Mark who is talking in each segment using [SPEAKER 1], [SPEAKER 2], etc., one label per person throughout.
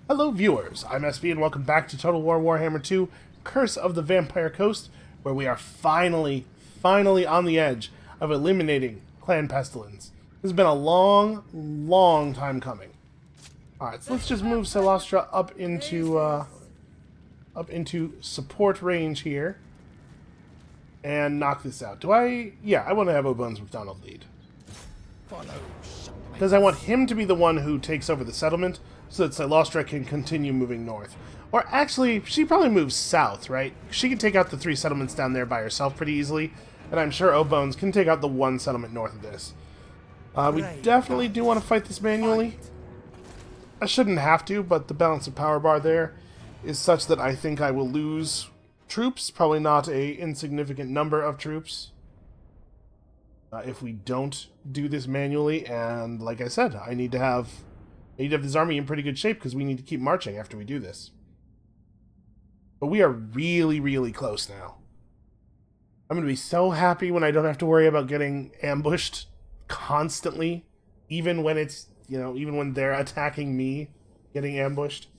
[SPEAKER 1] Hello viewers, I'm SB and welcome back to Total War Warhammer 2, Curse of the Vampire Coast, where we are finally on the edge of eliminating Clan Pestilence. This has been a long time coming. Alright, so let's just move Celastra up into support range here and knock this out. Yeah, I want to have O'Bones McDonald lead. Because I want him to be the one who takes over the settlement, so that Celastra can continue moving north. Or actually, she probably moves south, right? She can take out the 3 settlements down there by herself pretty easily, and I'm sure O'Bones can take out the 1 settlement north of this. We definitely do want to fight this manually. I shouldn't have to, but the balance of power bar there is such that I think I will lose troops, probably not a insignificant number of troops, if we don't do this manually. And like I said, I need to have this army in pretty good shape because we need to keep marching after we do this. But we are really close now. I'm going to be so happy when I don't have to worry about getting ambushed constantly, even when it's, even when they're attacking me, getting ambushed.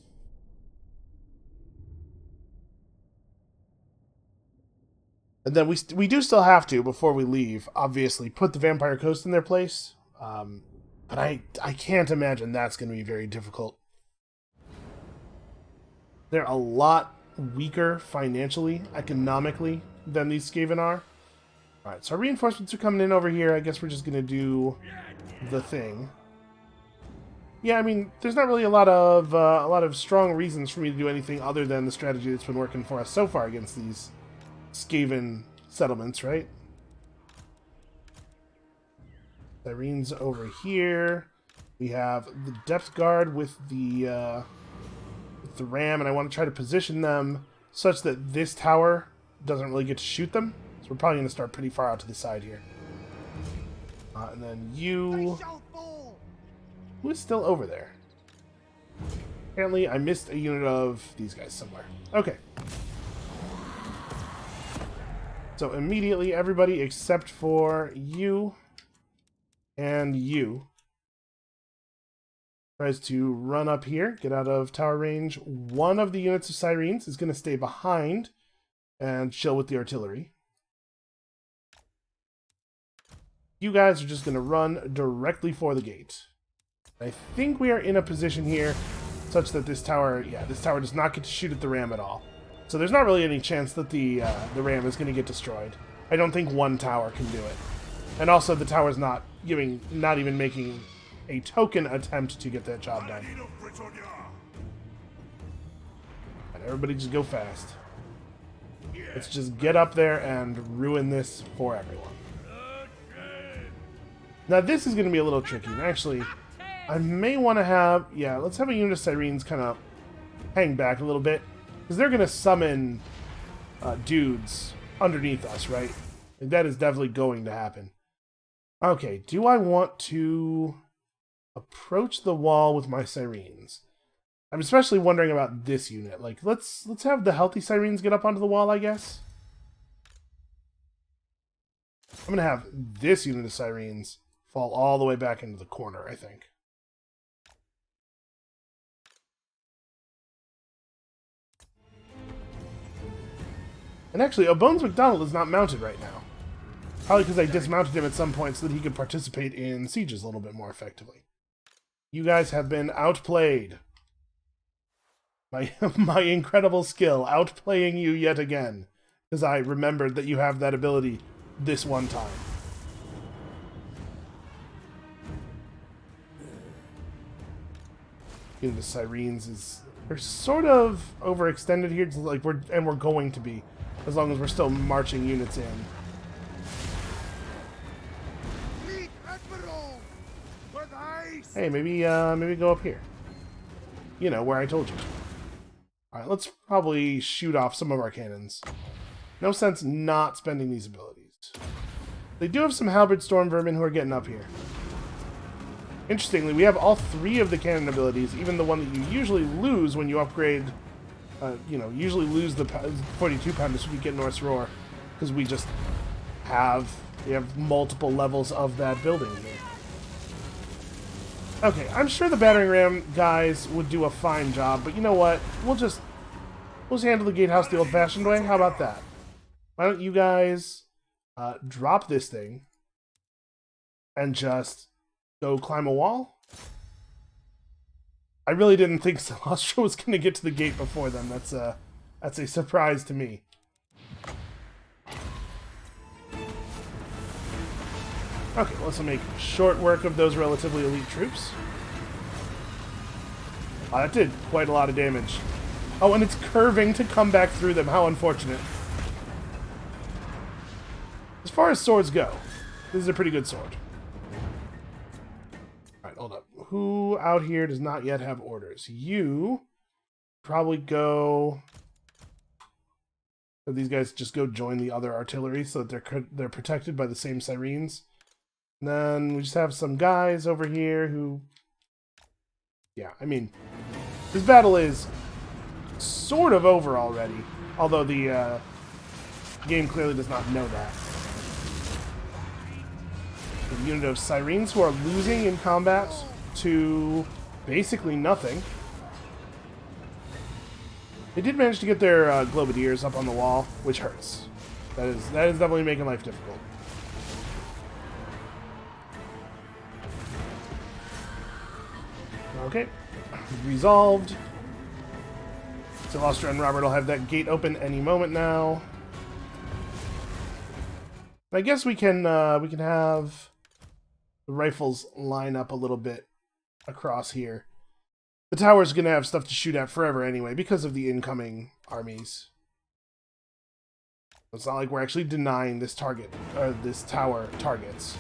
[SPEAKER 1] And then we do still have to, before we leave, obviously, put the Vampire Coast in their place. But I can't imagine that's going to be very difficult. They're a lot weaker financially, economically, than these Skaven are. Alright, so our reinforcements are coming in over here. I guess we're just going to do the thing. Yeah, I mean, there's not really a lot of strong reasons for me to do anything other than the strategy that's been working for us so far against these Skaven settlements, right? Syrene's over here. We have the depth guard with the ram, and I want to try to position them such that this tower doesn't really get to shoot them. So we're probably going to start pretty far out to the side here. And then you... Who is still over there? Apparently I missed a unit of these guys somewhere. Okay. So immediately everybody except for you and you tries to run up here, get out of tower range. One of the units of Syrenes is going to stay behind and chill with the artillery. You guys are just going to run directly for the gate. I think we are in a position here such that this tower does not get to shoot at the ram at all. So there's not really any chance that the ram is going to get destroyed. I don't think one tower can do it. And also the tower's not even making a token attempt to get that job done. And everybody just go fast. Let's just get up there and ruin this for everyone. Now this is going to be a little tricky. Actually, I may want to have... Yeah, let's have a unit of Syrenes kind of hang back a little bit. Because they're going to summon dudes underneath us, right? Like, that is definitely going to happen. Okay, do I want to approach the wall with my Syrenes? I'm especially wondering about this unit. Like, let's have the healthy Syrenes get up onto the wall, I guess. I'm going to have this unit of Syrenes fall all the way back into the corner, I think. And actually, O'Bones McDonald is not mounted right now. Probably because I dismounted him at some point so that he could participate in sieges a little bit more effectively. You guys have been outplayed. My incredible skill, outplaying you yet again. Because I remembered that you have that ability this one time. The Syrenes we're sort of overextended here, like we're going to be, as long as we're still marching units in. Hey, maybe go up here. You know, where I told you to. Alright, let's probably shoot off some of our cannons. No sense not spending these abilities. They do have some halberd storm vermin who are getting up here. Interestingly, we have all 3 of the cannon abilities, even the one that you usually lose when you upgrade, usually lose the 42 pounders when you get Norse Roar, because we have multiple levels of that building here. Okay, I'm sure the battering ram guys would do a fine job, but you know what? We'll just handle the gatehouse the old-fashioned way. How about that? Why don't you guys drop this thing and just go climb a wall? I really didn't think Celestia was going to get to the gate before them. That's a surprise to me. Okay, let's make short work of those relatively elite troops. Oh, that did quite a lot of damage. Oh, and it's curving to come back through them. How unfortunate. As far as swords go, this is a pretty good sword. Alright, hold up. Who out here does not yet have orders? You probably go... So these guys just go join the other artillery so that they're protected by the same sirens. And then we just have some guys over here who... Yeah, I mean, this battle is sort of over already. Although the game clearly does not know that. A unit of sirens who are losing in combat to basically nothing. They did manage to get their globadiers up on the wall, which hurts. That is definitely making life difficult. Okay, resolved. Celestia and Robert will have that gate open any moment now. I guess we can have the rifles line up a little bit across here. The tower's gonna have stuff to shoot at forever anyway because of the incoming armies. It's not like we're actually denying this target or this tower targets.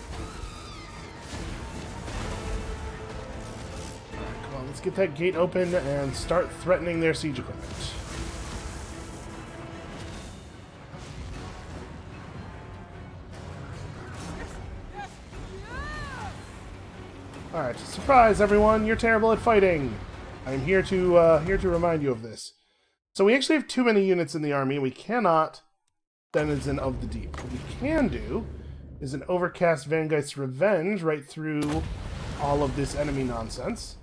[SPEAKER 1] Let's get that gate open and start threatening their siege equipment. Alright, surprise everyone, you're terrible at fighting. I'm here to remind you of this. So we actually have too many units in the army. We cannot Denizen of the Deep. What we can do is an Overcast Vanguard's Revenge right through all of this enemy nonsense.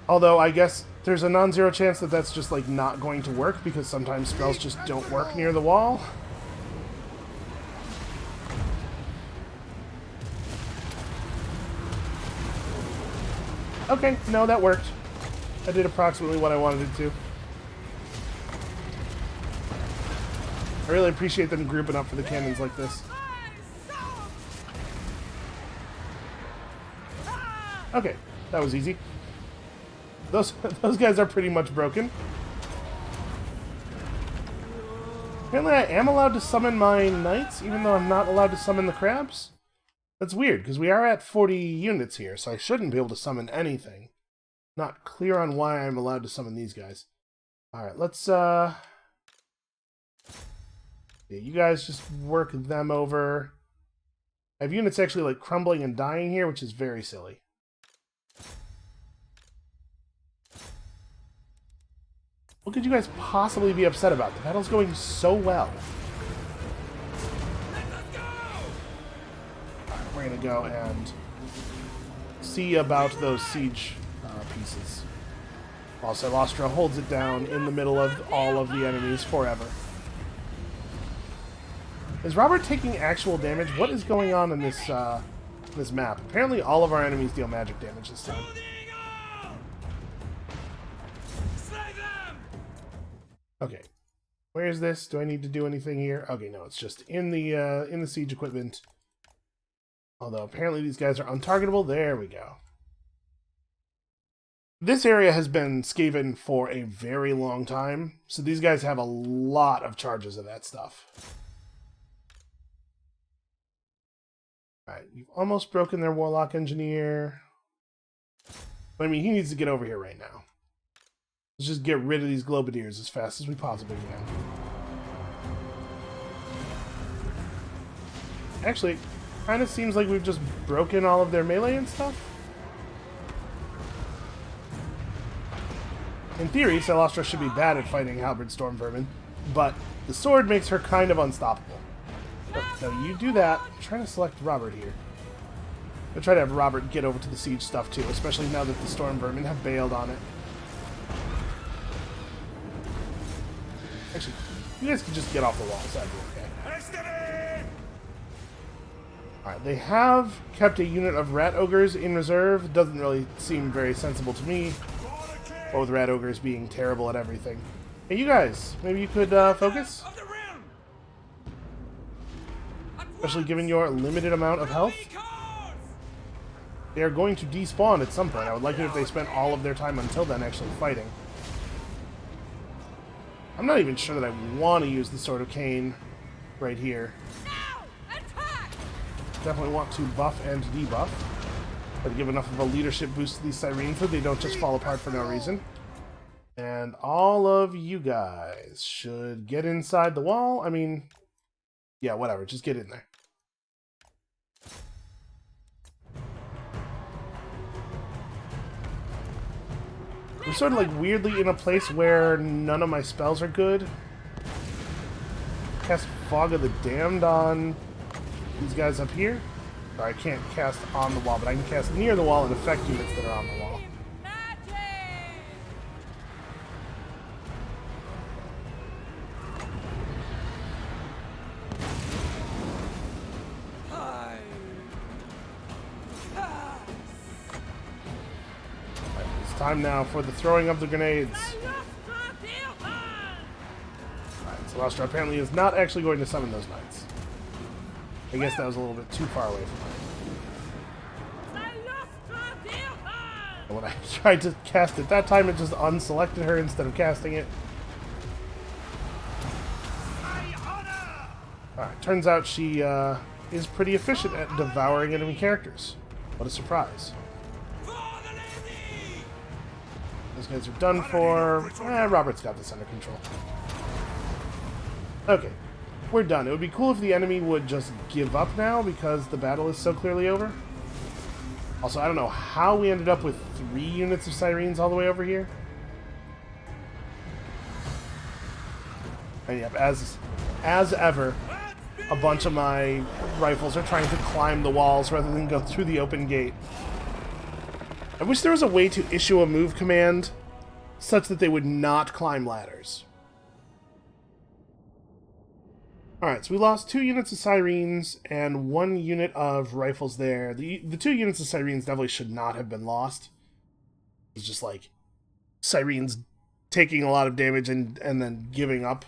[SPEAKER 1] Although, I guess there's a non-zero chance that that's just, like, not going to work, because sometimes spells just don't work near the wall. Okay, no, that worked. I did approximately what I wanted it to. I really appreciate them grouping up for the cannons like this. Okay, that was easy. Those guys are pretty much broken. Apparently I am allowed to summon my knights, even though I'm not allowed to summon the crabs. That's weird, because we are at 40 units here, so I shouldn't be able to summon anything. Not clear on why I'm allowed to summon these guys. Alright, let's, yeah, you guys just work them over. I have units actually, like, crumbling and dying here, which is very silly. What could you guys possibly be upset about? The battle's going so well. Alright, we're gonna go and see about those siege pieces. While Celestia holds it down in the middle of all of the enemies forever. Is Robert taking actual damage? What is going on in this this map? Apparently all of our enemies deal magic damage this time. Okay, where is this? Do I need to do anything here? Okay, no, it's just in the siege equipment. Although apparently these guys are untargetable. There we go. This area has been Skaven for a very long time, so these guys have a lot of charges of that stuff. Alright, you've almost broken their Warlock Engineer. But, I mean, he needs to get over here right now. Let's just get rid of these Globadiers as fast as we possibly can. Actually, it kind of seems like we've just broken all of their melee and stuff. In theory, Celestia should be bad at fighting Halberd Stormvermin, but the sword makes her kind of unstoppable. So you do that. I'm trying to select Robert here. I'll try to have Robert get over to the siege stuff too, especially now that the storm vermin have bailed on it. Actually, you guys can just get off the walls, that'd be okay. Alright, they have kept a unit of rat ogres in reserve. Doesn't really seem very sensible to me. Both rat ogres being terrible at everything. Hey, you guys, maybe you could focus? Especially given your limited amount of health. They are going to despawn at some point. I would like it if they spent all of their time until then actually fighting. I'm not even sure that I want to use the Sword of Cain right here. Definitely want to buff and debuff, but give enough of a leadership boost to these sirens so they don't just fall apart for no reason. And all of you guys should get inside the wall. I mean, yeah, whatever, just get in there. I'm sort of like weirdly in a place where none of my spells are good. Cast Fog of the Damned on these guys up here. Or I can't cast on the wall, but I can cast near the wall and affect units that are on the wall. Right, it's time now for the throwing of the grenades. Alright, Celestra apparently is not actually going to summon those knights. I guess that was a little bit too far away from her. When I tried to cast it that time, it just unselected her instead of casting it. Alright, turns out she is pretty efficient at devouring enemy characters. What a surprise. Those guys are done for. Robert's got this under control. Okay. We're done. It would be cool if the enemy would just give up now because the battle is so clearly over. Also, I don't know how we ended up with 3 units of sirens all the way over here. And yep, as ever, a bunch of my rifles are trying to climb the walls rather than go through the open gate. I wish there was a way to issue a move command such that they would not climb ladders. Alright, so we lost 2 units of sirens and 1 unit of rifles there. The 2 units of sirens definitely should not have been lost. It's just like sirens taking a lot of damage and then giving up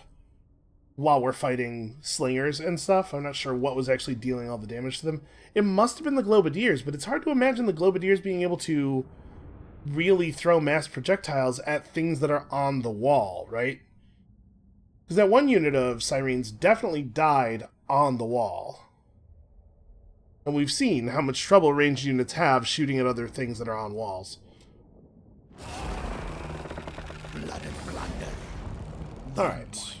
[SPEAKER 1] while we're fighting slingers and stuff. I'm not sure what was actually dealing all the damage to them. It must have been the Globadiers, but it's hard to imagine the Globadiers being able to really throw mass projectiles at things that are on the wall, right? Because that 1 unit of sirens definitely died on the wall. And we've seen how much trouble ranged units have shooting at other things that are on walls. Alright.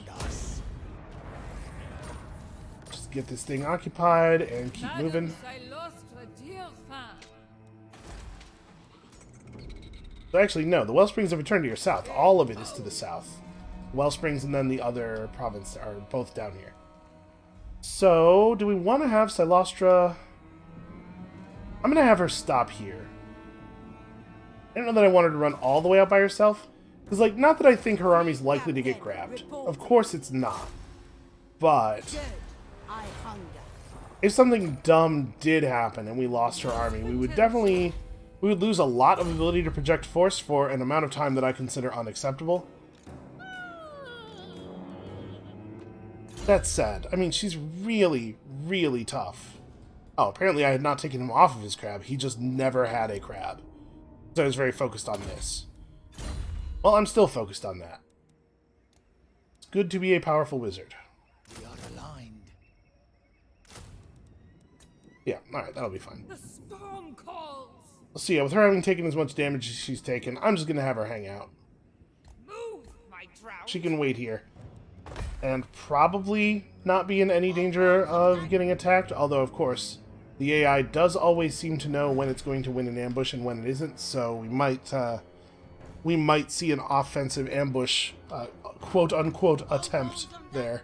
[SPEAKER 1] Just get this thing occupied and keep moving. So actually, no. The Wellsprings have returned to your south. All of it is to the south. Wellsprings and then the other province are both down here. So, do we want to have Silostra? I'm going to have her stop here. I don't know that I want her to run all the way out by herself. Because, like, not that I think her army's likely to get grabbed. Of course it's not. But if something dumb did happen and we lost her army, we would definitely... we would lose a lot of ability to project force for an amount of time that I consider unacceptable. That's sad. I mean, she's really, really tough. Oh, apparently I had not taken him off of his crab. He just never had a crab. So I was very focused on this. Well, I'm still focused on that. It's good to be a powerful wizard.
[SPEAKER 2] We are aligned.
[SPEAKER 1] Yeah, alright, that'll be fine.
[SPEAKER 3] The storm calls.
[SPEAKER 1] So yeah, with her having taken as much damage as she's taken, I'm just going to have her hang out.
[SPEAKER 3] Move, my drought.
[SPEAKER 1] She can wait here. And probably not be in any danger of getting attacked, although, of course, the AI does always seem to know when it's going to win an ambush and when it isn't, so we might see an offensive ambush, quote-unquote, attempt there.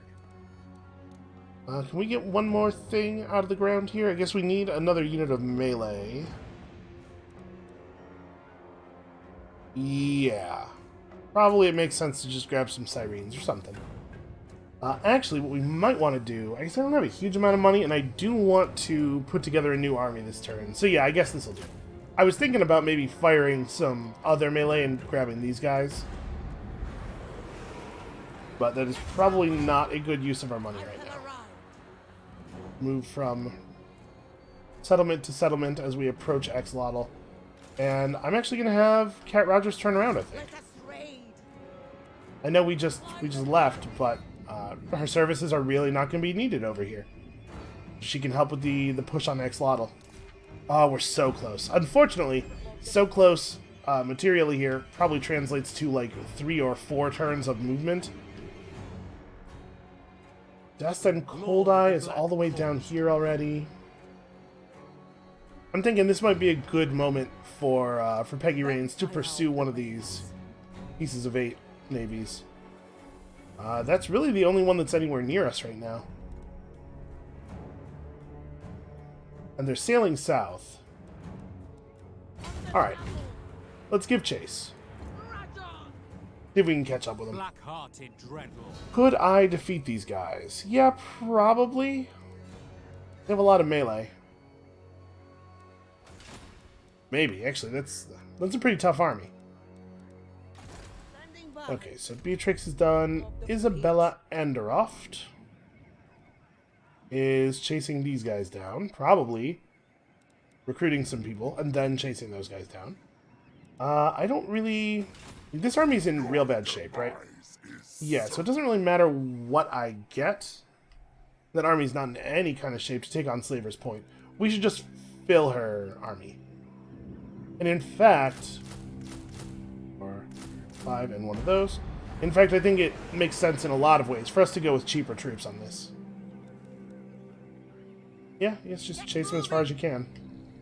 [SPEAKER 1] Can we get one more thing out of the ground here? I guess we need another unit of melee. Yeah. Probably it makes sense to just grab some sirens or something. Actually, what we might want to do... I guess I don't have a huge amount of money, and I do want to put together a new army this turn. So yeah, I guess this will do. I was thinking about maybe firing some other melee and grabbing these guys. But that is probably not a good use of our money right now. Move from settlement to settlement as we approach Axolotl. And I'm actually going to have Cat Rogers turn around, I think. I know we just left, but her services are really not going to be needed over here. She can help with the push on Axolotl. Oh, we're so close. Unfortunately, so close materially here probably translates to like 3 or 4 turns of movement. Dust and Cold Eye is all the way down here already. I'm thinking this might be a good moment for Peggy Rains to pursue one of these pieces of 8 navies. That's really the only one that's anywhere near us right now. And they're sailing south. Alright. Let's give chase. See if we can catch up with them. Could I defeat these guys? Yeah, probably. They have a lot of melee. Maybe, actually, that's a pretty tough army. Okay, so Beatrix is done. Isabella Anderoft is chasing these guys down. Probably recruiting some people and then chasing those guys down. I don't really... This army's in real bad shape, right? Yeah, so it doesn't really matter what I get. That army's not in any kind of shape to take on Slaver's Point. We should just fill her army. And in fact... 4, 5, and one of those. In fact, I think it makes sense in a lot of ways for us to go with cheaper troops on this. Yeah, it's just chase them as far as you can.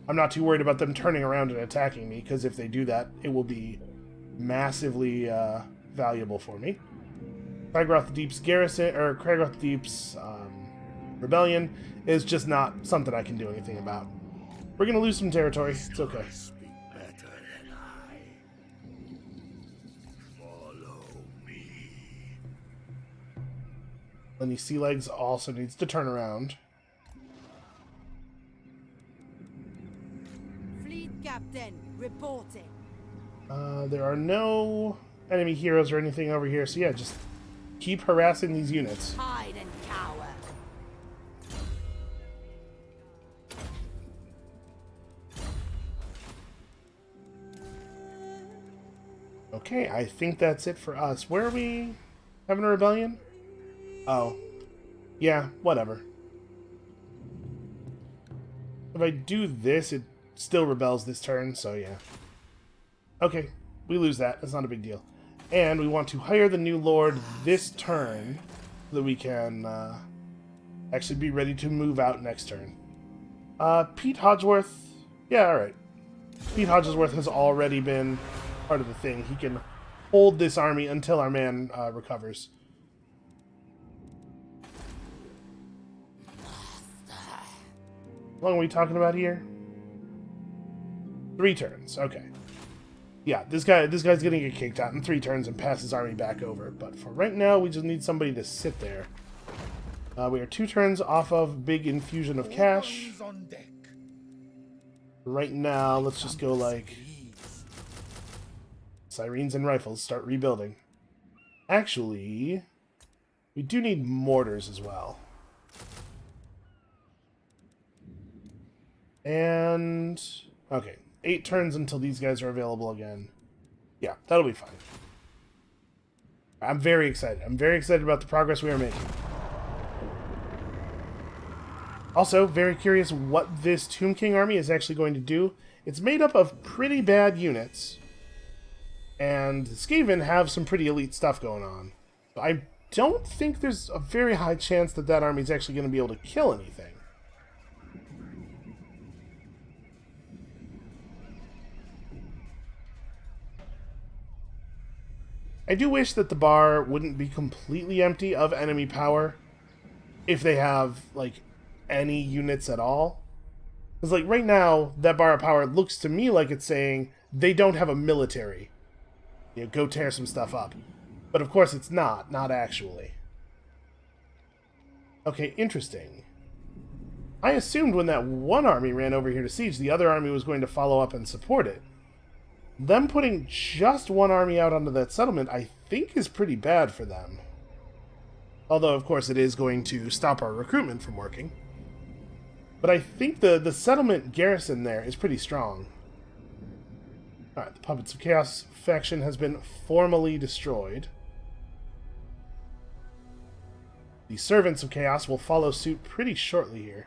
[SPEAKER 1] I'm not too worried about them turning around and attacking me, because if they do that, it will be massively valuable for me. Kragroth Deep's garrison, or Kragroth Deep's rebellion is just not something I can do anything about. We're going to lose some territory. It's okay. Lenny Sealegs also needs to turn around.
[SPEAKER 2] Fleet captain reporting.
[SPEAKER 1] There are no enemy heroes or anything over here, so yeah, just keep harassing these units.
[SPEAKER 2] Hide and cower.
[SPEAKER 1] Okay, I think that's it for us. Where are we having a rebellion? Oh. Yeah, whatever. If I do this, it still rebels this turn, so yeah. Okay, we lose that. That's not a big deal. And we want to hire the new lord this turn so that we can actually be ready to move out next turn. Pete Hodgeworth. Yeah, alright. Pete Hodgeworth has already been part of the thing. He can hold this army until our man recovers. How long are we talking about here? 3 turns. Okay. Yeah, this guy's gonna get kicked out in 3 turns and pass his army back over. But for right now, we just need somebody to sit there. We are 2 turns off of big infusion of cash. Right now, let's just go like... Sirens and rifles, start rebuilding. Actually, we do need mortars as well. And... okay, 8 turns until these guys are available again. Yeah, that'll be fine. I'm very excited. I'm very excited about the progress we are making. Also, very curious what this Tomb King army is actually going to do. It's made up of pretty bad units. And Skaven have some pretty elite stuff going on. I don't think there's a very high chance that that army is actually going to be able to kill anything. I do wish that the bar wouldn't be completely empty of enemy power. if they have, like, any units at all. Because, like, right now, that bar of power looks to me like it's saying they don't have a military. You know, go tear some stuff up. But, of course, it's not actually. Okay, interesting. I assumed when that one army ran over here to siege, the other army was going to follow up and support it. Them putting just one army out onto that settlement, I think, is pretty bad for them. Although, of course, it is going to stop our recruitment from working. But I think the settlement garrison there is pretty strong. Alright, the Puppets of Chaos faction has been formally destroyed. The Servants of Chaos will follow suit pretty shortly here.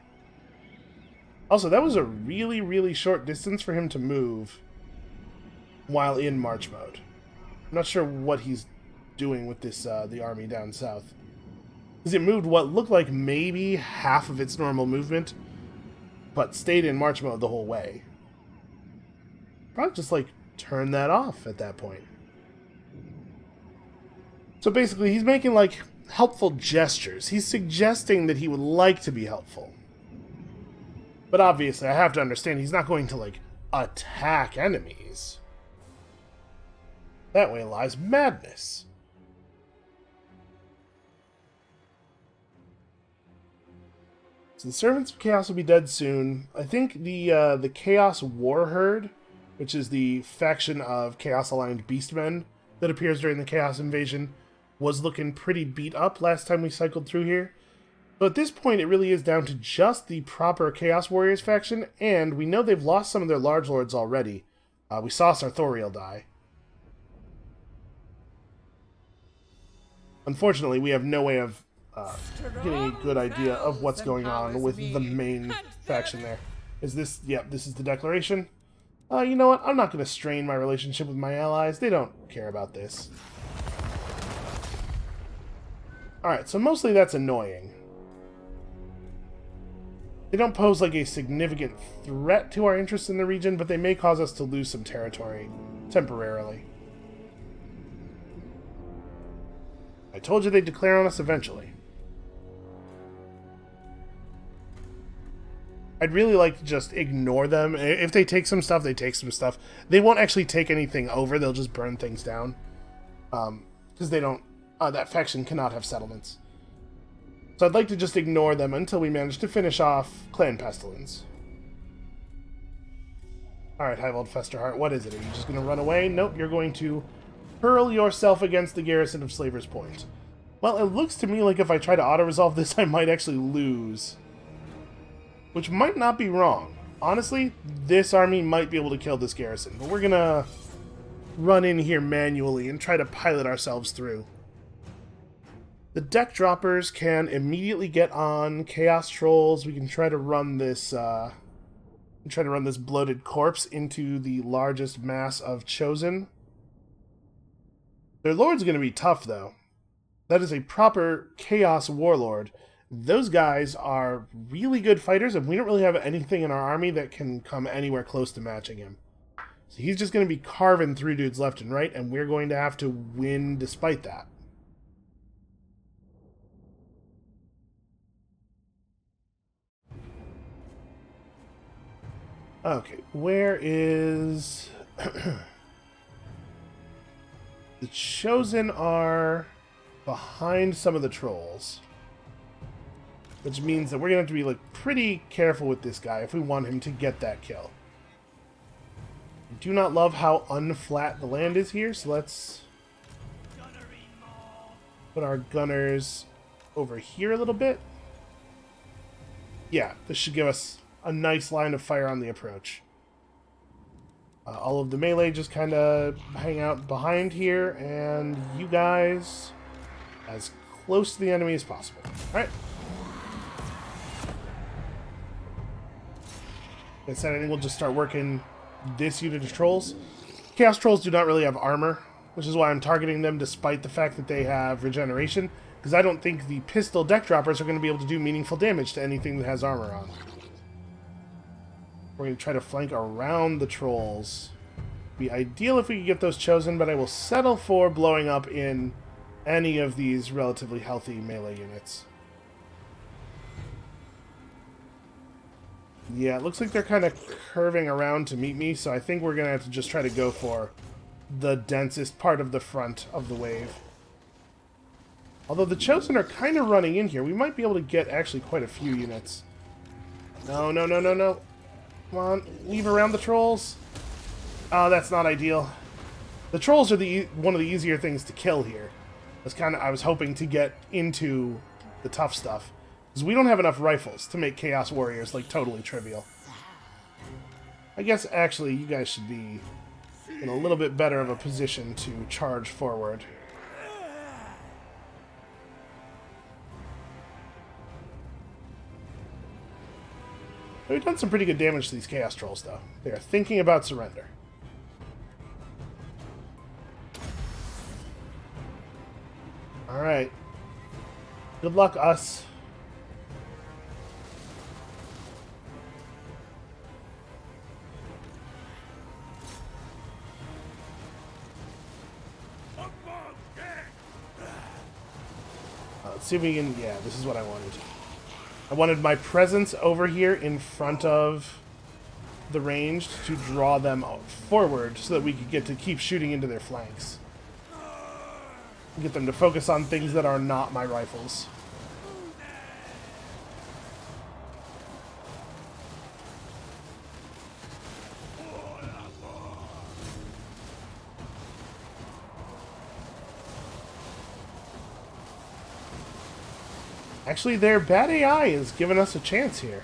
[SPEAKER 1] Also, that was a really, really short distance for him to move while in march mode. I'm not sure what he's doing with this the army down south. Because it moved what looked like maybe half of its normal movement, but stayed in march mode the whole way. Probably just, like, turn that off at that point. So basically, he's making, like, helpful gestures. He's suggesting that he would like to be helpful. But obviously, I have to understand he's not going to, like, attack enemies. That way lies madness. So the Servants of Chaos will be dead soon. I think the Chaos War Herd, which is the faction of Chaos-aligned beastmen that appears during the Chaos Invasion, was looking pretty beat up last time we cycled through here. So at this point, it really is down to just the proper Chaos Warriors faction, and we know they've lost some of their Large Lords already. We saw Sartorial die. Unfortunately, we have no way of getting a good idea of what's going on with the main faction there. Is this... Yep, this is the declaration. You know what? I'm not going to strain my relationship with my allies. They don't care about this. Alright, so mostly that's annoying. They don't pose like a significant threat to our interests in the region, but they may cause us to lose some territory temporarily. I told you they'd declare on us eventually. I'd really like to just ignore them. If they take some stuff, they take some stuff. They won't actually take anything over. They'll just burn things down. Because they don't... that faction cannot have settlements. So I'd like to just ignore them until we manage to finish off Clan Pestilence. Alright, Highvold Festerheart, what is it? Are you just going to run away? Nope, you're going to hurl yourself against the garrison of Slaver's Point. Well, it looks to me like if I try to auto-resolve this, I might actually lose. Which might not be wrong. Honestly, this army might be able to kill this garrison, but we're going to run in here manually and try to pilot ourselves through. The deck droppers can immediately get on Chaos Trolls. We can try to run this bloated corpse into the largest mass of Chosen. Their lord's going to be tough, though. That is a proper Chaos Warlord. Those guys are really good fighters, and we don't really have anything in our army that can come anywhere close to matching him. So he's just going to be carving through dudes left and right, and we're going to have to win despite that. Okay, where is... The Chosen are behind some of the trolls. Which means that we're going to have to be like pretty careful with this guy if we want him to get that kill. I do not love how unflat the land is here, so let's put our gunners over here a little bit. Yeah, this should give us a nice line of fire on the approach. All of the melee just kind of hang out behind here, and you guys as close to the enemy as possible. Alright. Like I said, I think we'll just start working this unit of trolls. Chaos Trolls do not really have armor, which is why I'm targeting them despite the fact that they have regeneration, because I don't think the pistol deck droppers are going to be able to do meaningful damage to anything that has armor on. We're going to try to flank around the trolls. Be ideal if we could get those Chosen, but I will settle for blowing up in any of these relatively healthy melee units. Yeah, it looks like they're kind of curving around to meet me, so I think we're going to have to just try to go for the densest part of the front of the wave. Although the Chosen are kind of running in here. We might be able to get actually quite a few units. No, no, no, no, no. Come on, leave around the trolls. Oh, that's not ideal. The trolls are one of the easier things to kill here. I was hoping to get into the tough stuff. Because we don't have enough rifles to make Chaos Warriors, like, totally trivial. I guess, actually, you guys should be in a little bit better of a position to charge forward. We've done some pretty good damage to these Chaos Trolls, though. They are thinking about surrender. Alright. Good luck, us. Let's see if we can... Yeah, this is what I wanted. I wanted my presence over here in front of the ranged to draw them forward so that we could get to keep shooting into their flanks. Get them to focus on things that are not my rifles. Actually, their bad AI is giving us a chance here.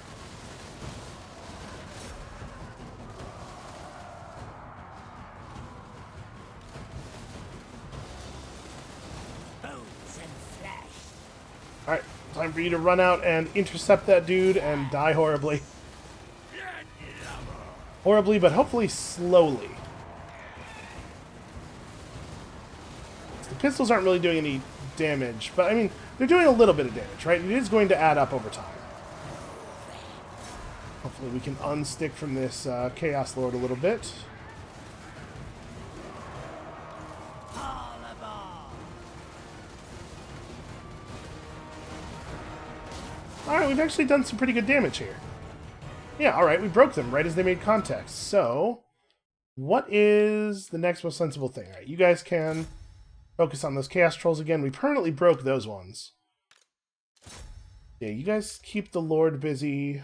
[SPEAKER 1] Alright, time for you to run out and intercept that dude and die horribly. Horribly, but hopefully slowly. The pistols aren't really doing any damage, but I mean, they're doing a little bit of damage, right? It is going to add up over time. Hopefully we can unstick from this Chaos Lord a little bit. Alright, we've actually done some pretty good damage here. Yeah, alright, we broke them right as they made contact. So, what is the next most sensible thing? Alright, you guys can focus on those Chaos Trolls again. We permanently broke those ones. Yeah, you guys keep the Lord busy.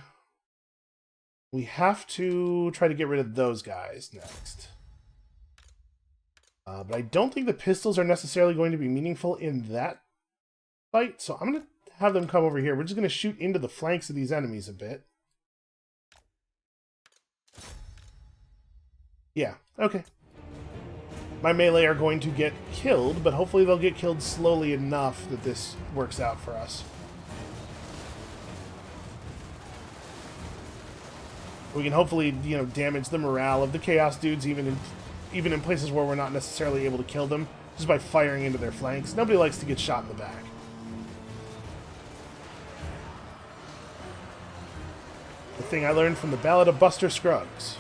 [SPEAKER 1] We have to try to get rid of those guys next. But I don't think the pistols are necessarily going to be meaningful in that fight, so I'm going to have them come over here. We're just going to shoot into the flanks of these enemies a bit. Yeah, okay. My melee are going to get killed, but hopefully they'll get killed slowly enough that this works out for us. We can hopefully, you know, damage the morale of the Chaos dudes even in places where we're not necessarily able to kill them, just by firing into their flanks. Nobody likes to get shot in the back. The thing I learned from the Ballad of Buster Scruggs.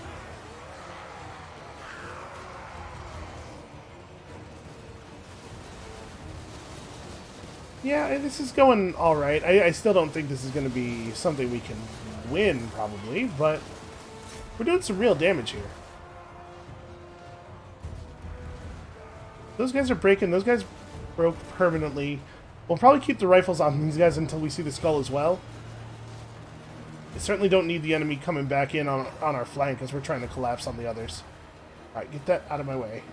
[SPEAKER 1] Yeah, this is going alright. I still don't think this is going to be something we can win, probably, but we're doing some real damage here. Those guys are breaking. Those guys broke permanently. We'll probably keep the rifles on these guys until we see the skull as well. I certainly don't need the enemy coming back in on our flank as we're trying to collapse on the others. Alright, get that out of my way.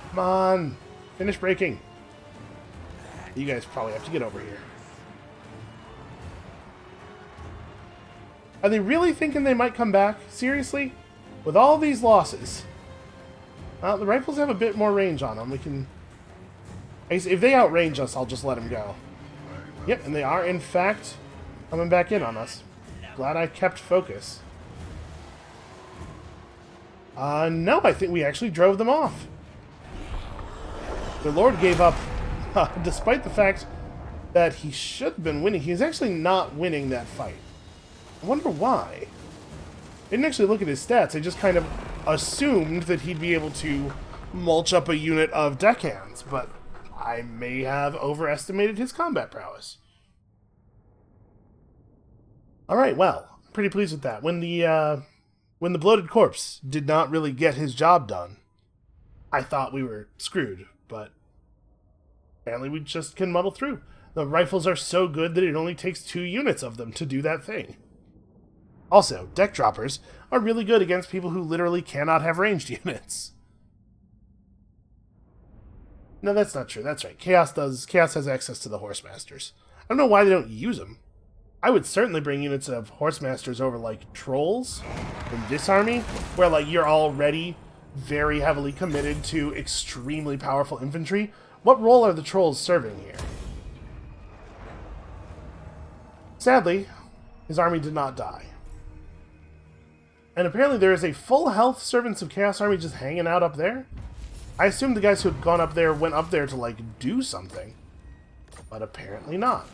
[SPEAKER 1] Come on! Finish breaking. You guys probably have to get over here. Are they really thinking they might come back? Seriously? With all these losses? The rifles have a bit more range on them. We can... If they outrange us, I'll just let them go. Yep, and they are, in fact, coming back in on us. Glad I kept focus. No, I think we actually drove them off. The Lord gave up, despite the fact that he should have been winning. He's actually not winning that fight. I wonder why. I didn't actually look at his stats. I just kind of assumed that he'd be able to mulch up a unit of deckhands, but I may have overestimated his combat prowess. Alright, well, I'm pretty pleased with that. When the bloated corpse did not really get his job done, I thought we were screwed, but apparently we just can muddle through. The rifles are so good that it only takes 2 units of them to do that thing. Also, deck droppers are really good against people who literally cannot have ranged units. No, that's not true. That's right. Chaos has access to the Horsemasters. I don't know why they don't use them. I would certainly bring units of Horsemasters over, like, Trolls in this army, where, like, you're already very heavily committed to extremely powerful infantry. What role are the Trolls serving here? Sadly, his army did not die. And apparently there is a full health Servants of Chaos army just hanging out up there. I assumed the guys who had gone up there went up there to, like, do something. But apparently not.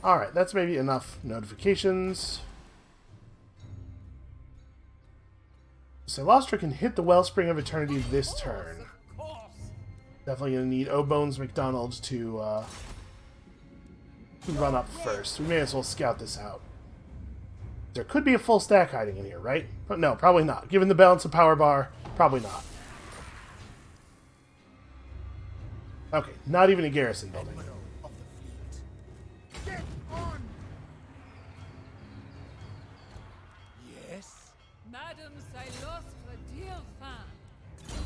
[SPEAKER 1] Alright, that's maybe enough notifications. Celostra can hit the Wellspring of Eternity this turn. Definitely going to need O'Bones McDonald to run up first. We may as well scout this out. There could be a full stack hiding in here, right? But no, probably not. Given the balance of power bar, probably not. Okay, not even a garrison building.
[SPEAKER 3] Get on! Yes? Madam, I lost a dear fan.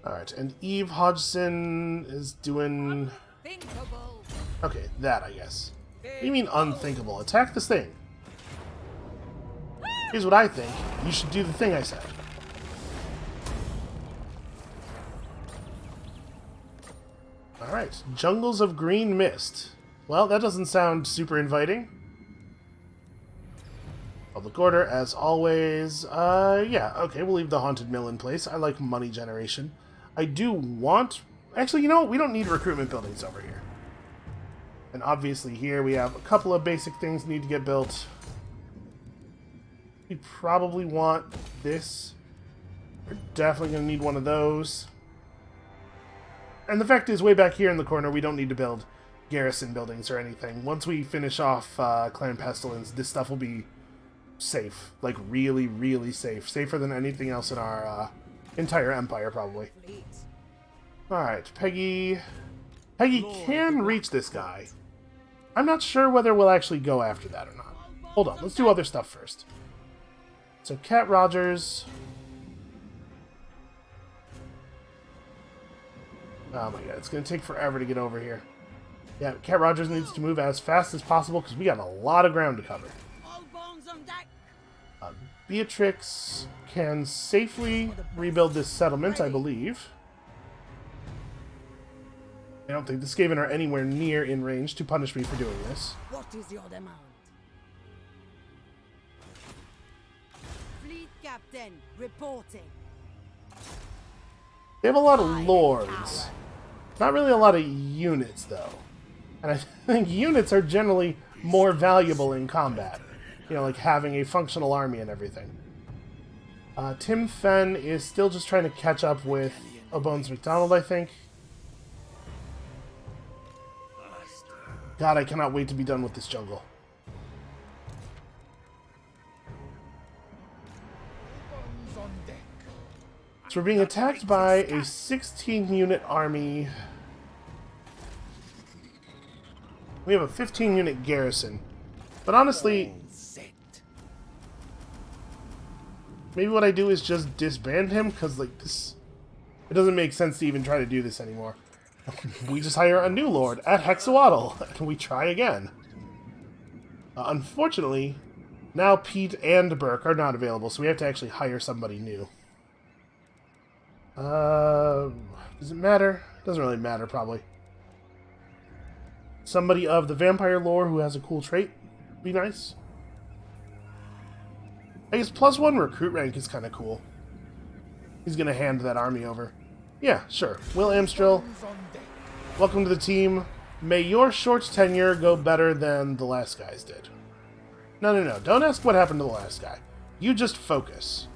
[SPEAKER 1] Alright, and Eve Hodgson is doing...
[SPEAKER 3] Unthinkable.
[SPEAKER 1] Okay, that, I guess. What do you mean unthinkable? Attack this thing. Here's what I think. You should do the thing I said. Alright, Jungles of Green Mist. Well, that doesn't sound super inviting. Public order, as always. Yeah, okay, we'll leave the Haunted Mill in place. I like money generation. I do want... Actually, you know what? We don't need recruitment buildings over here. And obviously here we have a couple of basic things need to get built. We probably want this. We're definitely going to need one of those. And the fact is, way back here in the corner, we don't need to build garrison buildings or anything. Once we finish off Clan Pestilence, this stuff will be safe. Like, really, really safe. Safer than anything else in our entire empire, probably. Alright, Peggy... Peggy can reach this guy. I'm not sure whether we'll actually go after that or not. Hold on, let's do other stuff first. So, Cat Rogers... Oh my god, it's going to take forever to get over here. Yeah, Cat Rogers needs to move as fast as possible because we got a lot of ground to cover. Beatrix can safely rebuild this settlement, I believe. I don't think the Skaven are anywhere near in range to punish me for doing this.
[SPEAKER 2] What is your demand? Fleet captain reporting.
[SPEAKER 1] They have a lot of lords. Not really a lot of units, though. And I think units are generally more valuable in combat. You know, like having a functional army and everything. Tim Fenn is still just trying to catch up with O'Bones McDonald, I think. God, I cannot wait to be done with this jungle. So we're being attacked by a 16-unit army. We have a 15-unit garrison. But honestly, maybe what I do is just disband him, because, like, this... It doesn't make sense to even try to do this anymore. We just hire a new lord at Hexawaddle, and we try again. Unfortunately, now Pete and Burke are not available, so we have to actually hire somebody new. Does it matter? Doesn't really matter, probably. Somebody of the vampire lore who has a cool trait would be nice. I guess +1 recruit rank is kind of cool. He's gonna hand that army over. Yeah, sure. Will Amstrel, welcome to the team. May your short tenure go better than the last guy's did. No. Don't ask what happened to the last guy. You just focus.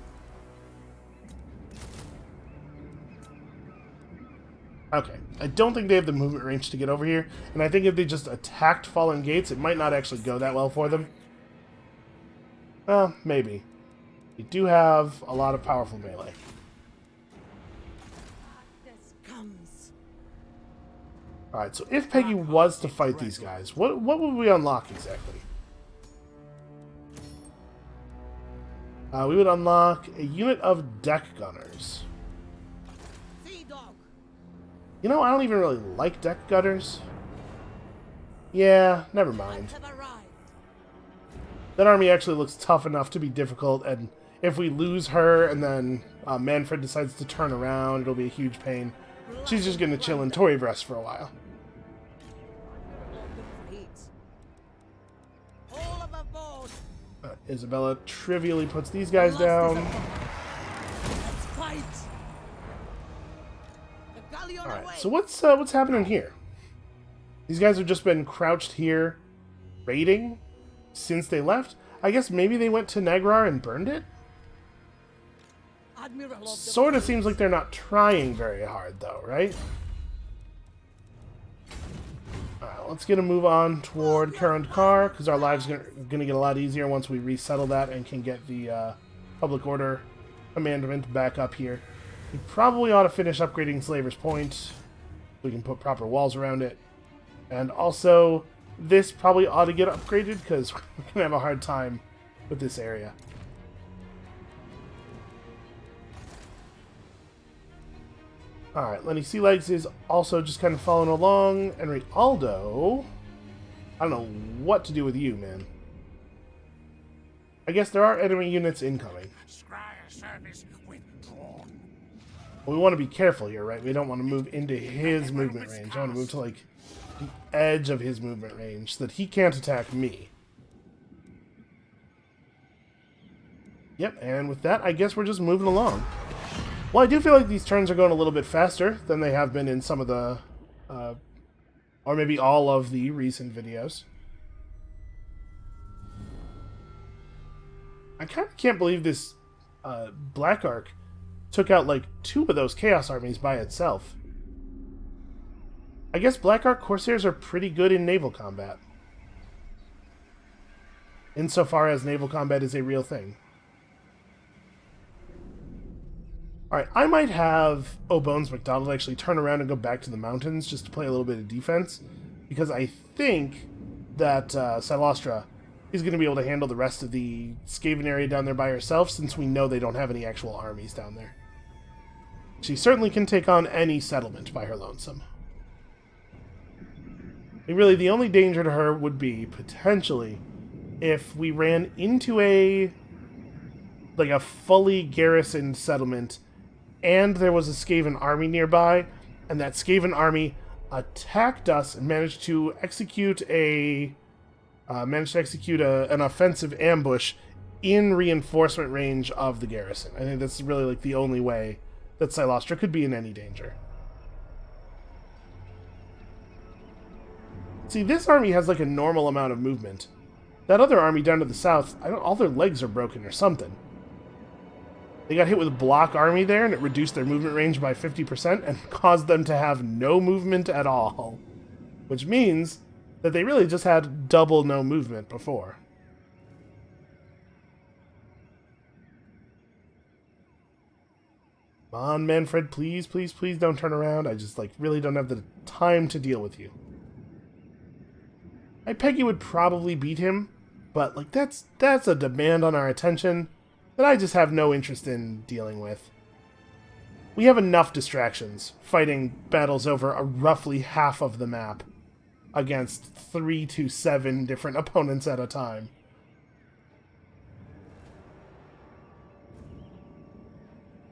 [SPEAKER 1] Okay, I don't think they have the movement range to get over here, and I think if they just attacked Fallen Gates, it might not actually go that well for them. Well, maybe. They do have a lot of powerful melee.
[SPEAKER 2] This comes.
[SPEAKER 1] Alright, so if Peggy was to fight these guys, what would we unlock exactly? We would unlock a unit of deck gunners.
[SPEAKER 2] Sea dog.
[SPEAKER 1] You know, I don't even really like deck gunners. Yeah, never mind.
[SPEAKER 2] Have arrived.
[SPEAKER 1] That army actually looks tough enough to be difficult, and if we lose her and then Manfred decides to turn around, it'll be a huge pain. She's just going to chill in Tory Rest for a while.
[SPEAKER 2] All of aboard.
[SPEAKER 1] Isabella trivially puts these guys down.
[SPEAKER 2] Let's fight. The galleon away.
[SPEAKER 1] Alright, so what's happening here? These guys have just been crouched here, raiding, since they left. I guess maybe they went to Negrar and burned it?
[SPEAKER 2] Admiral of the
[SPEAKER 1] Sort of seems like they're not trying very hard, though, right? Alright, let's get a move on toward Current Car, because our lives are going to get a lot easier once we resettle that and can get the Public Order Commandment back up here. We probably ought to finish upgrading Slaver's Point. We can put proper walls around it. And also, this probably ought to get upgraded, because we're going to have a hard time with this area. Alright, Lenny Sealegs is also just kind of following along. And Rialdo, I don't know what to do with you, man. I guess there are enemy units incoming. Well, we want to be careful here, right? We don't want to move into his movement range. I want to move to, like, the edge of his movement range so that he can't attack me. Yep, and with that, I guess we're just moving along. Well, I do feel like these turns are going a little bit faster than they have been in some of the, or maybe all of the recent videos. I kind of can't believe this Black Ark took out like 2 of those Chaos armies by itself. I guess Black Ark Corsairs are pretty good in naval combat. Insofar as naval combat is a real thing. Alright, I might have Bones McDonald actually turn around and go back to the mountains just to play a little bit of defense, because I think that Silostra is going to be able to handle the rest of the Skaven area down there by herself, since we know they don't have any actual armies down there. She certainly can take on any settlement by her lonesome. And really, the only danger to her would be, potentially, if we ran into a fully garrisoned settlement and there was a Skaven army nearby, and that Skaven army attacked us and managed to execute an offensive ambush in reinforcement range of the garrison. I think that's really like the only way that Silostra could be in any danger. See, this army has like a normal amount of movement. That other army down to the south, all their legs are broken or something. They got hit with a block army there, and it reduced their movement range by 50% and caused them to have no movement at all. Which means that they really just had double no movement before. Come on, Manfred, please, please, please don't turn around. I just, really don't have the time to deal with you. Peggy would probably beat him, but, that's a demand on our attention that I just have no interest in dealing with. We have enough distractions fighting battles over roughly half of the map against 3 to 7 different opponents at a time.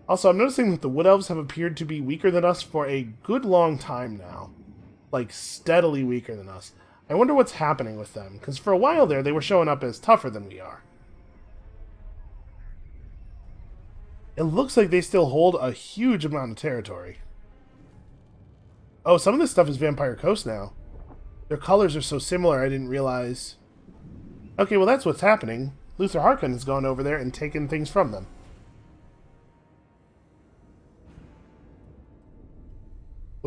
[SPEAKER 1] Also, I'm noticing that the Wood Elves have appeared to be weaker than us for a good long time now. Steadily weaker than us. I wonder what's happening with them, because for a while there, they were showing up as tougher than we are. It looks like they still hold a huge amount of territory. Oh, some of this stuff is Vampire Coast now. Their colors are so similar, I didn't realize. Okay, well that's what's happening. Luther Harkon has gone over there and taken things from them.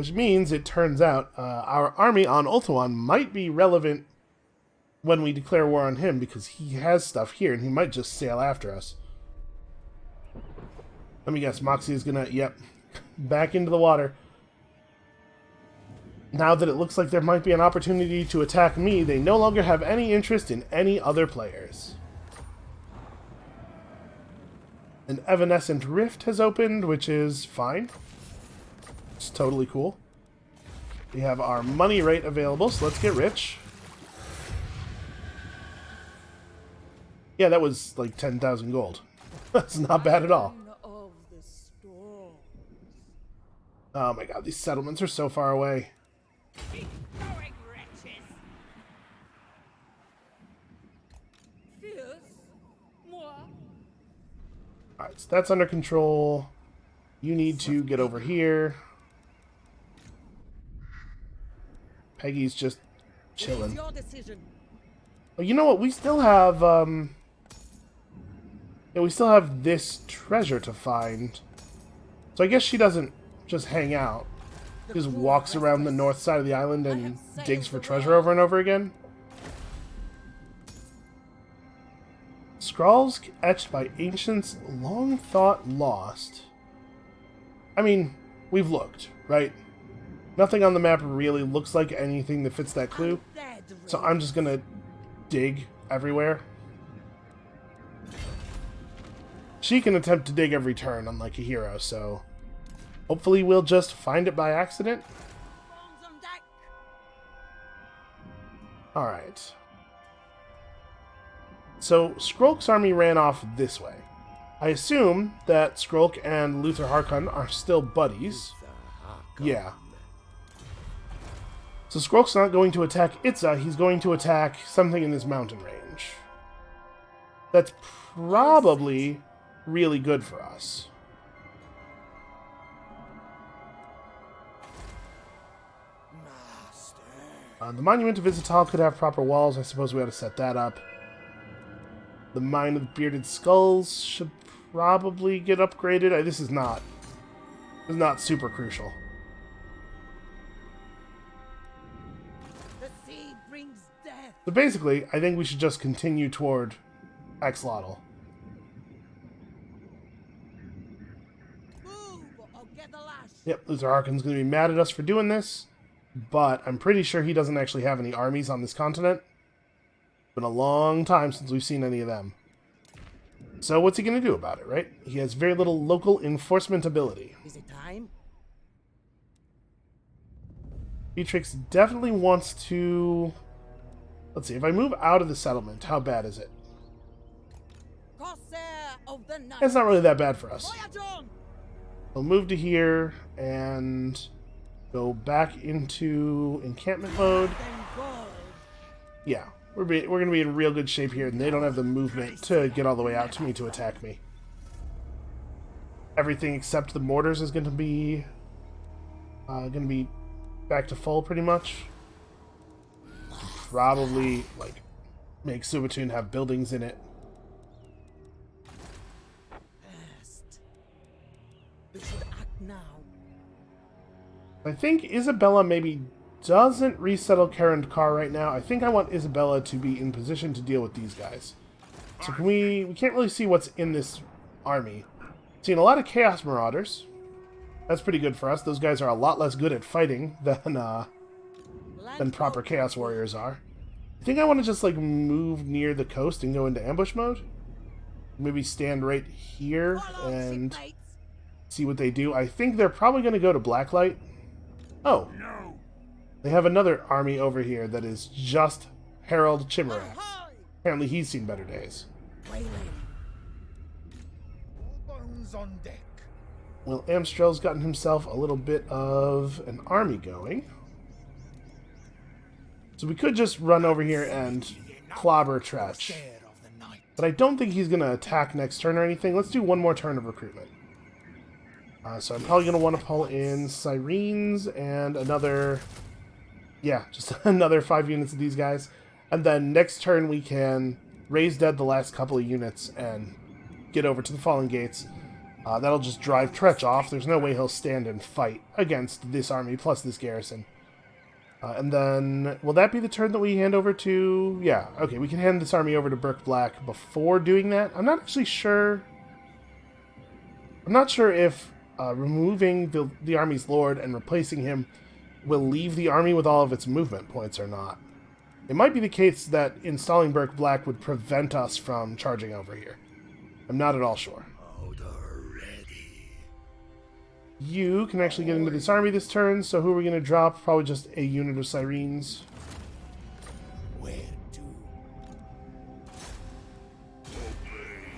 [SPEAKER 1] Which means it turns out our army on Ultuan might be relevant when we declare war on him, because he has stuff here and he might just sail after us. Let me guess, Moxie is gonna, yep, back into the water. Now that it looks like there might be an opportunity to attack me, they no longer have any interest in any other players. An evanescent rift has opened, which is fine. It's totally cool. We have our money rate available, so let's get rich. Yeah, that was like 10,000 gold. That's not bad at all.
[SPEAKER 2] Of the storm.
[SPEAKER 1] Oh my god, these settlements are so far away.
[SPEAKER 3] Going wretches. Fierce. Moi.
[SPEAKER 1] Alright, so that's under control. You need to get over here. Peggy's just
[SPEAKER 2] It's
[SPEAKER 1] chilling.
[SPEAKER 2] your decision.
[SPEAKER 1] Oh, you know what? We still have, yeah, we still have this treasure to find. So I guess she doesn't just hang out. She just walks around the north side of the island and digs for treasure over and over again. Scrawls etched by ancients long thought lost. I mean, we've looked, right? Nothing on the map really looks like anything that fits that clue.
[SPEAKER 2] Dead,
[SPEAKER 1] So I'm just gonna dig everywhere. She can attempt to dig every turn, unlike a hero, so hopefully we'll just find it by accident.
[SPEAKER 2] Bombs on deck.
[SPEAKER 1] Alright. So Skrulk's army ran off this way. I assume that Skrulk and Luther Harkon are still buddies. Yeah. So Skrulk's not going to attack Itza, he's going to attack something in this mountain range. That's probably really good for us. The Monument of Izital could have proper walls. I suppose we ought to set that up. The Mine of the Bearded Skulls should probably get upgraded. This is not super crucial.
[SPEAKER 2] The sea brings death.
[SPEAKER 1] So basically, I think we should just continue toward Axolotl.
[SPEAKER 2] Move or get the lash.
[SPEAKER 1] Yep, Luther Harkon's going to be mad at us for doing this, but I'm pretty sure he doesn't actually have any armies on this continent. It's been a long time since we've seen any of them. So what's he going to do about it, right? He has very little local enforcement ability.
[SPEAKER 2] Is it time?
[SPEAKER 1] Beatrix definitely wants to... Let's see, if I move out of the settlement, how bad is it?
[SPEAKER 2] Corsair of the night.
[SPEAKER 1] It's not really that bad for us.
[SPEAKER 2] Voyage on.
[SPEAKER 1] We'll move to here and go back into encampment mode.
[SPEAKER 2] Then gold.
[SPEAKER 1] Yeah, we're going to be in real good shape here, and they don't have the movement to get all the way out to me to attack me. Everything except the mortars is going to be back to full pretty much. Probably like make Subatoon have buildings in it.
[SPEAKER 2] Best. We should act now.
[SPEAKER 1] I think Isabella maybe doesn't resettle Karen Carr right now. I think I want Isabella to be in position to deal with these guys. So can we can't really see what's in this army. Seen a lot of Chaos Marauders. That's pretty good for us. Those guys are a lot less good at fighting than proper Chaos Warriors are. I think I want to just like move near the coast and go into ambush mode. Maybe stand right here and see what they do. I think they're probably going to go to Blacklight. Oh.
[SPEAKER 4] No.
[SPEAKER 1] They have another army over here that is just Harold Chimerax. Apparently he's seen better days.
[SPEAKER 4] All bones on deck.
[SPEAKER 1] Well, Amstrel's gotten himself a little bit of an army going. So we could just run over here and clobber Tretch. But I don't think he's going to attack next turn or anything. Let's do one more turn of recruitment. So I'm probably going to want to pull in Sirens and another... Yeah, just another 5 units of these guys. And then next turn we can raise dead the last couple of units and get over to the Fallen Gates. That'll just drive Tretch off. There's no way he'll stand and fight against this army plus this garrison. And then, will that be the turn that we hand over to... Yeah, okay, we can hand this army over to Burke Black before doing that. I'm not actually sure... I'm not sure if removing the army's lord and replacing him will leave the army with all of its movement points or not. It might be the case that installing Burke Black would prevent us from charging over here. I'm not at all sure. You can actually get into this army this turn, so who are we going to drop? Probably just a unit of Sirens.
[SPEAKER 4] Where to? Obey,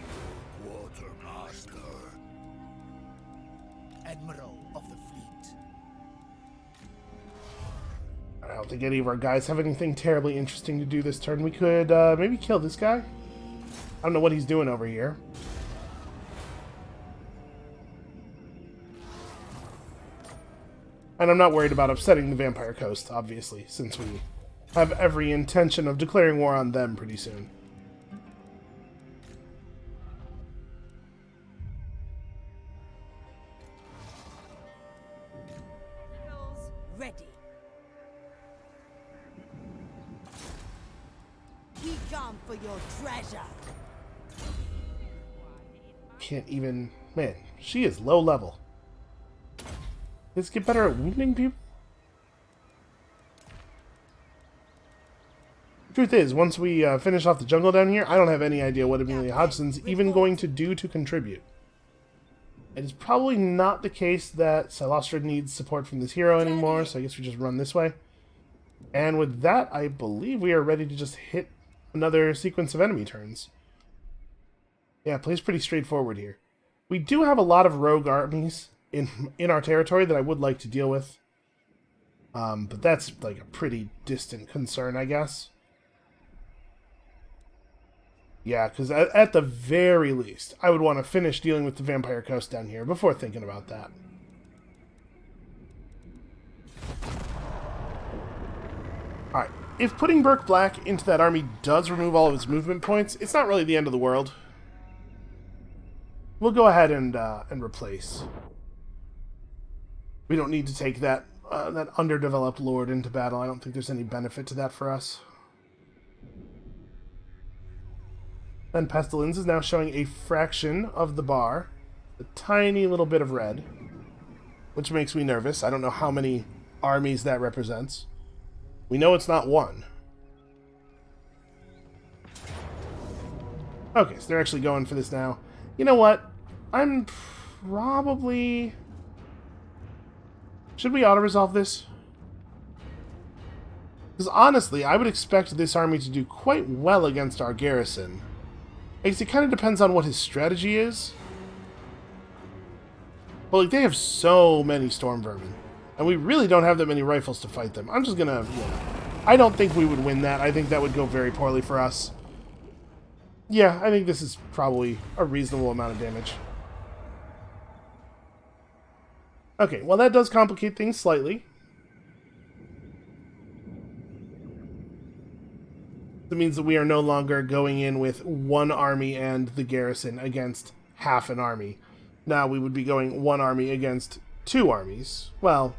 [SPEAKER 4] Quartermaster. Admiral of the fleet.
[SPEAKER 1] I don't think any of our guys have anything terribly interesting to do this turn. We could maybe kill this guy. I don't know what he's doing over here. And I'm not worried about upsetting the Vampire Coast, obviously, since we have every intention of declaring war on them pretty soon.
[SPEAKER 2] Ready. We come for your treasure.
[SPEAKER 1] Can't even... Man, she is low level. Let's get better at wounding people? Truth is, once we finish off the jungle down here, I don't have any idea what Amelia Hodgson's even going to do to contribute. It is probably not the case that Silostra needs support from this hero anymore, so I guess we just run this way. And with that, I believe we are ready to just hit another sequence of enemy turns. Yeah, plays pretty straightforward here. We do have a lot of rogue armies in our territory that I would like to deal with. But that's like a pretty distant concern, I guess. Yeah, because at the very least, I would want to finish dealing with the Vampire Coast down here before thinking about that. Alright, if putting Burke Black into that army does remove all of his movement points, it's not really the end of the world. We'll go ahead and replace. We don't need to take that underdeveloped lord into battle. I don't think there's any benefit to that for us. And Pestilence is now showing a fraction of the bar. A tiny little bit of red. Which makes me nervous. I don't know how many armies that represents. We know it's not one. Okay, so they're actually going for this now. You know what? I'm probably... Should we auto-resolve this? Because honestly, I would expect this army to do quite well against our garrison. I guess it kind of depends on what his strategy is. But like, they have so many Storm Vermin. And we really don't have that many rifles to fight them. I'm just gonna... I don't think we would win that. I think that would go very poorly for us. Yeah, I think this is probably a reasonable amount of damage. Okay, well that does complicate things slightly. That means that we are no longer going in with one army and the garrison against half an army. Now we would be going one army against two armies. Well,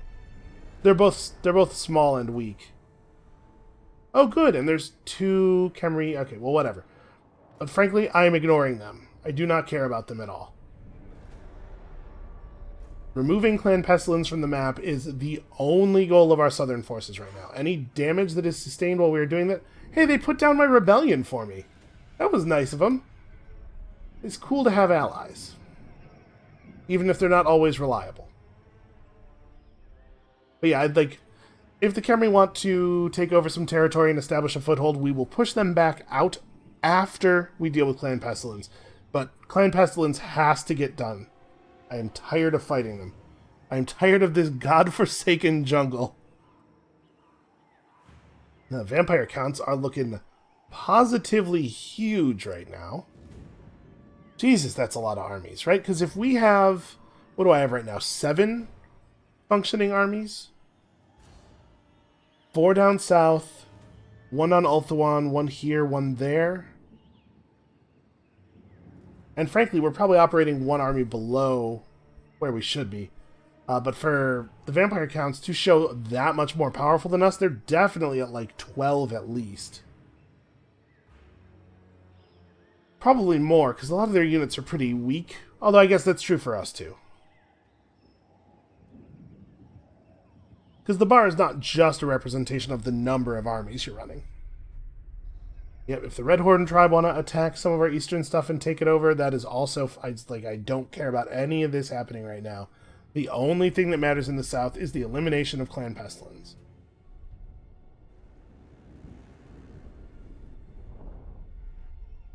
[SPEAKER 1] they're both small and weak. Oh good, and there's two Khemri. Okay, well whatever. But frankly, I am ignoring them. I do not care about them at all. Removing Clan Pestilence from the map is the only goal of our southern forces right now. Any damage that is sustained while we are doing that... Hey, they put down my rebellion for me. That was nice of them. It's cool to have allies. Even if they're not always reliable. But yeah, I'd like... If the Khemri want to take over some territory and establish a foothold, we will push them back out after we deal with Clan Pestilence. But Clan Pestilence has to get done. I am tired of fighting them. I am tired of this godforsaken jungle. The vampire counts are looking positively huge right now. Jesus, that's a lot of armies, right? Because if we have... What do I have right now? 7 functioning armies? 4 down south. 1 on Ulthuan, 1 here, 1 there. And frankly, we're probably operating one army below where we should be. But for the vampire counts to show that much more powerful than us, they're definitely at like 12 at least. Probably more, because a lot of their units are pretty weak. Although I guess that's true for us too. Because the bar is not just a representation of the number of armies you're running. Yep, if the Red Horde tribe want to attack some of our eastern stuff and take it over, that is also... I don't care about any of this happening right now. The only thing that matters in the south is the elimination of Clan Pestilence.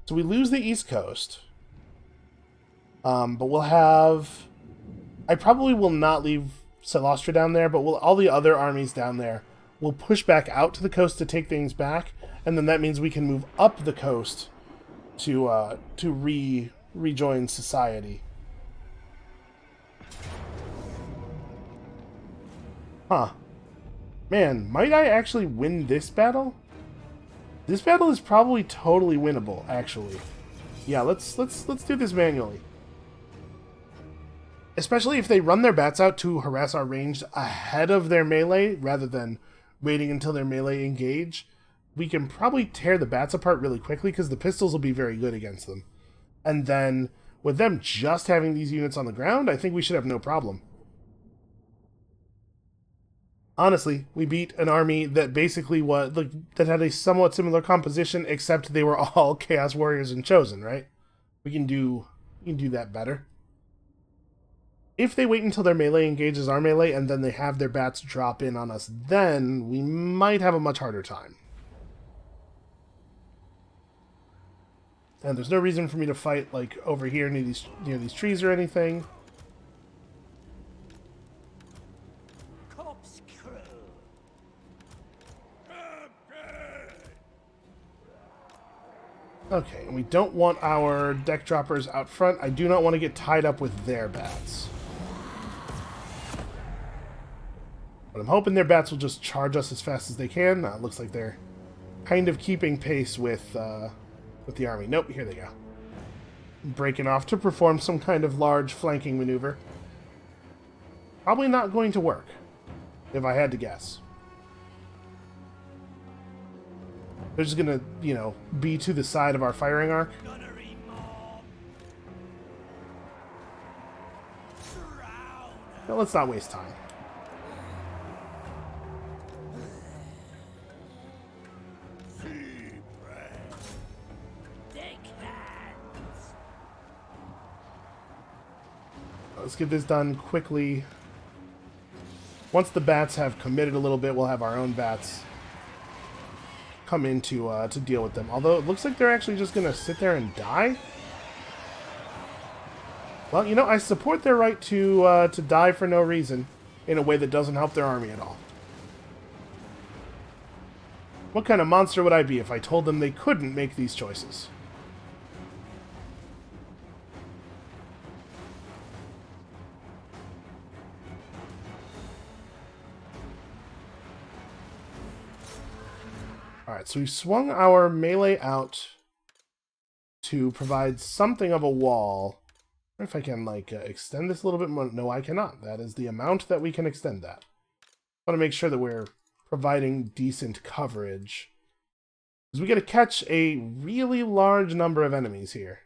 [SPEAKER 1] So we lose the East Coast. But we'll have... I probably will not leave Silostra down there, but all the other armies down there will push back out to the coast to take things back, and then that means we can move up the coast to rejoin society. Huh. Man, might I actually win this battle? This battle is probably totally winnable, actually. Yeah, let's do this manually. Especially if they run their bats out to harass our ranged ahead of their melee, rather than waiting until their melee engage. We can probably tear the bats apart really quickly, because the pistols will be very good against them. And then, with them just having these units on the ground, I think we should have no problem. Honestly, we beat an army that basically that had a somewhat similar composition, except they were all Chaos Warriors and Chosen, right? We can do that better. If they wait until their melee engages our melee, and then they have their bats drop in on us, then we might have a much harder time. And there's no reason for me to fight, like, over here near these trees or anything. Okay, and we don't want our deck droppers out front. I do not want to get tied up with their bats. But I'm hoping their bats will just charge us as fast as they can. It looks like they're kind of keeping pace with the army. Nope, here they go. Breaking off to perform some kind of large flanking maneuver. Probably not going to work, if I had to guess. They're just gonna, be to the side of our firing arc. No, let's not waste time. Let's get this done quickly. Once the bats have committed a little bit, we'll have our own bats come in to deal with them. Although it looks like they're actually just going to sit there and die. Well, I support their right to die for no reason in a way that doesn't help their army at all. What kind of monster would I be if I told them they couldn't make these choices? Alright, so we've swung our melee out to provide something of a wall. I wonder if I can, extend this a little bit more. No, I cannot. That is the amount that we can extend that. I want to make sure that we're providing decent coverage. Because we got to catch a really large number of enemies here.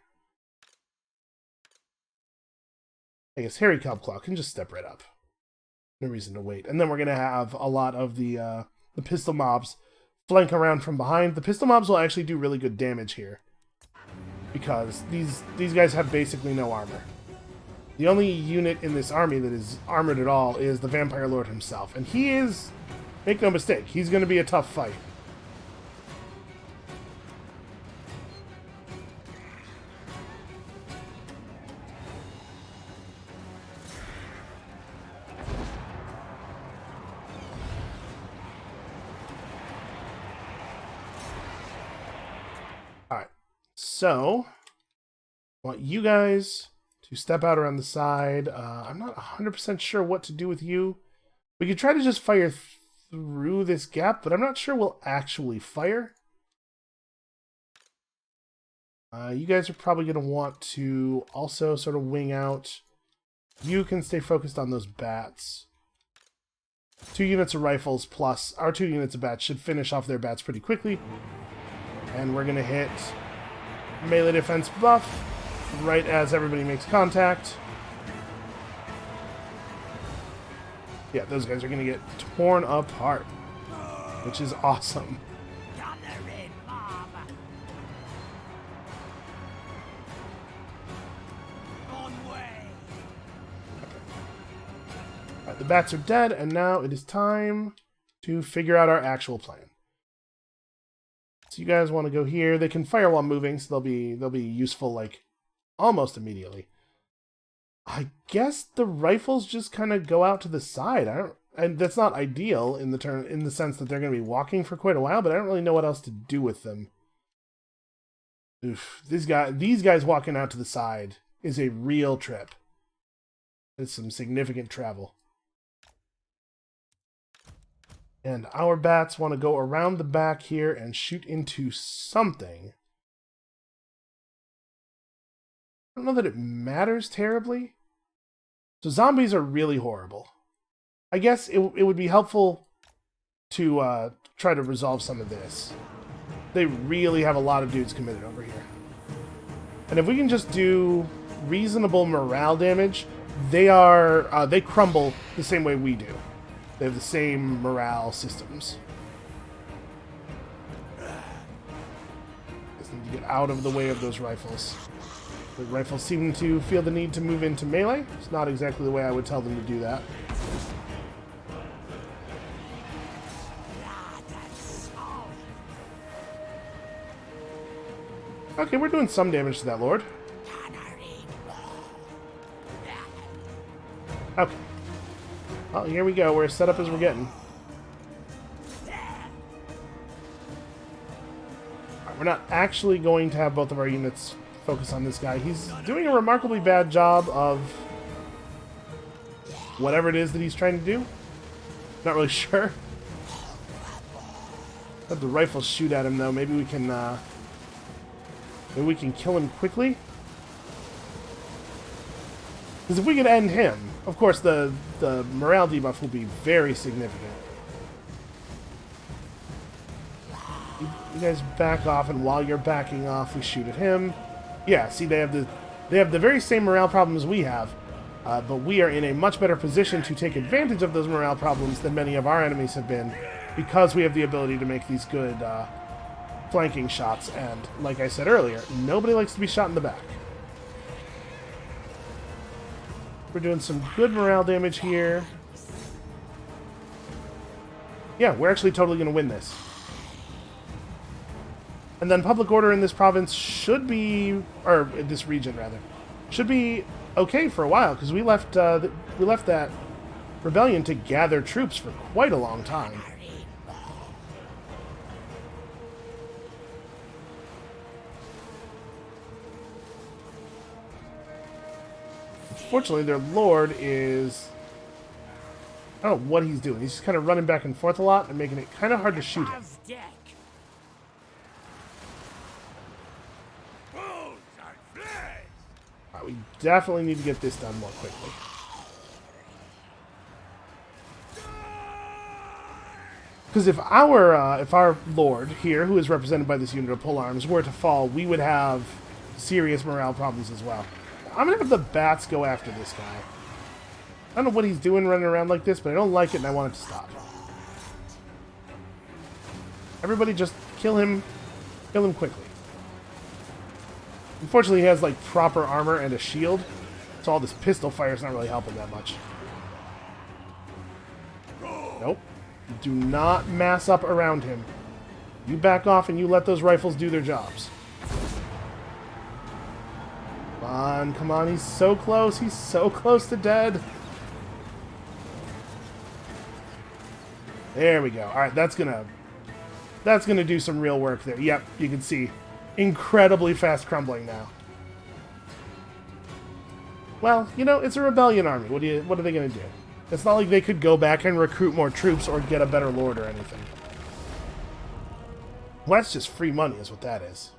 [SPEAKER 1] I guess Harry Cubclaw can just step right up. No reason to wait. And then we're going to have a lot of the pistol mobs flank around from behind. The pistol mobs will actually do really good damage here, because these guys have basically no armor. The only unit in this army that is armored at all is the Vampire Lord himself, and he is, make no mistake, he's going to be a tough fight. So, I want you guys to step out around the side. I'm not 100% sure what to do with you. We could try to just fire through this gap, but I'm not sure we'll actually fire. You guys are probably going to want to also sort of wing out. You can stay focused on those bats. 2 units of rifles plus our 2 units of bats should finish off their bats pretty quickly. And we're going to hit melee defense buff right as everybody makes contact. Yeah, those guys are going to get torn apart, which is awesome. Alright, the bats are dead, and now it is time to figure out our actual plan. So you guys want to go here. They can fire while moving, so they'll be useful like almost immediately. I guess the rifles just kind of go out to the side. And that's not ideal in the sense that they're going to be walking for quite a while, but I don't really know what else to do with them. Oof, these guys walking out to the side is a real trip. It's some significant travel. And our bats want to go around the back here and shoot into something. I don't know that it matters terribly. So zombies are really horrible. I guess it would be helpful to try to resolve some of this. They really have a lot of dudes committed over here. And if we can just do reasonable morale damage, they crumble the same way we do. They have the same morale systems. Just need to get out of the way of those rifles. The rifles seem to feel the need to move into melee. It's not exactly the way I would tell them to do that. Okay, we're doing some damage to that lord. Okay. Well, here we go. We're as set up as we're getting. Right, we're not actually going to have both of our units focus on this guy. He's doing a remarkably bad job of whatever it is that he's trying to do. Not really sure. Let the rifles shoot at him, though. Maybe we can kill him quickly. Because if we can end him, of course, the morale debuff will be very significant. You guys back off, and while you're backing off, we shoot at him. Yeah, see, they have the very same morale problems we have, but we are in a much better position to take advantage of those morale problems than many of our enemies have been, because we have the ability to make these good flanking shots. And like I said earlier, nobody likes to be shot in the back. We're doing some good morale damage here. Yeah, we're actually totally going to win this. And then public order in this province should be, or in this region rather, should be okay for a while, because we left that rebellion to gather troops for quite a long time. Unfortunately, their lord is, I don't know what he's doing. He's just kind of running back and forth a lot and making it kind of hard to shoot him. We definitely need to get this done more quickly. Because if our lord here, who is represented by this unit of polearms, were to fall, we would have serious morale problems as well. I'm gonna have the bats go after this guy. I don't know what he's doing running around like this, but I don't like it and I want it to stop. Everybody just kill him quickly. Unfortunately, he has like proper armor and a shield, so all this pistol fire is not really helping that much. Nope. Do not mass up around him. You back off and you let those rifles do their jobs. Come on, he's so close. He's so close to dead. There we go. All right, that's gonna do some real work there. Yep, you can see. Incredibly fast crumbling now. Well, you know, it's a rebellion army. What are they going to do? It's not like they could go back and recruit more troops or get a better lord or anything. Well, that's just free money is what that is.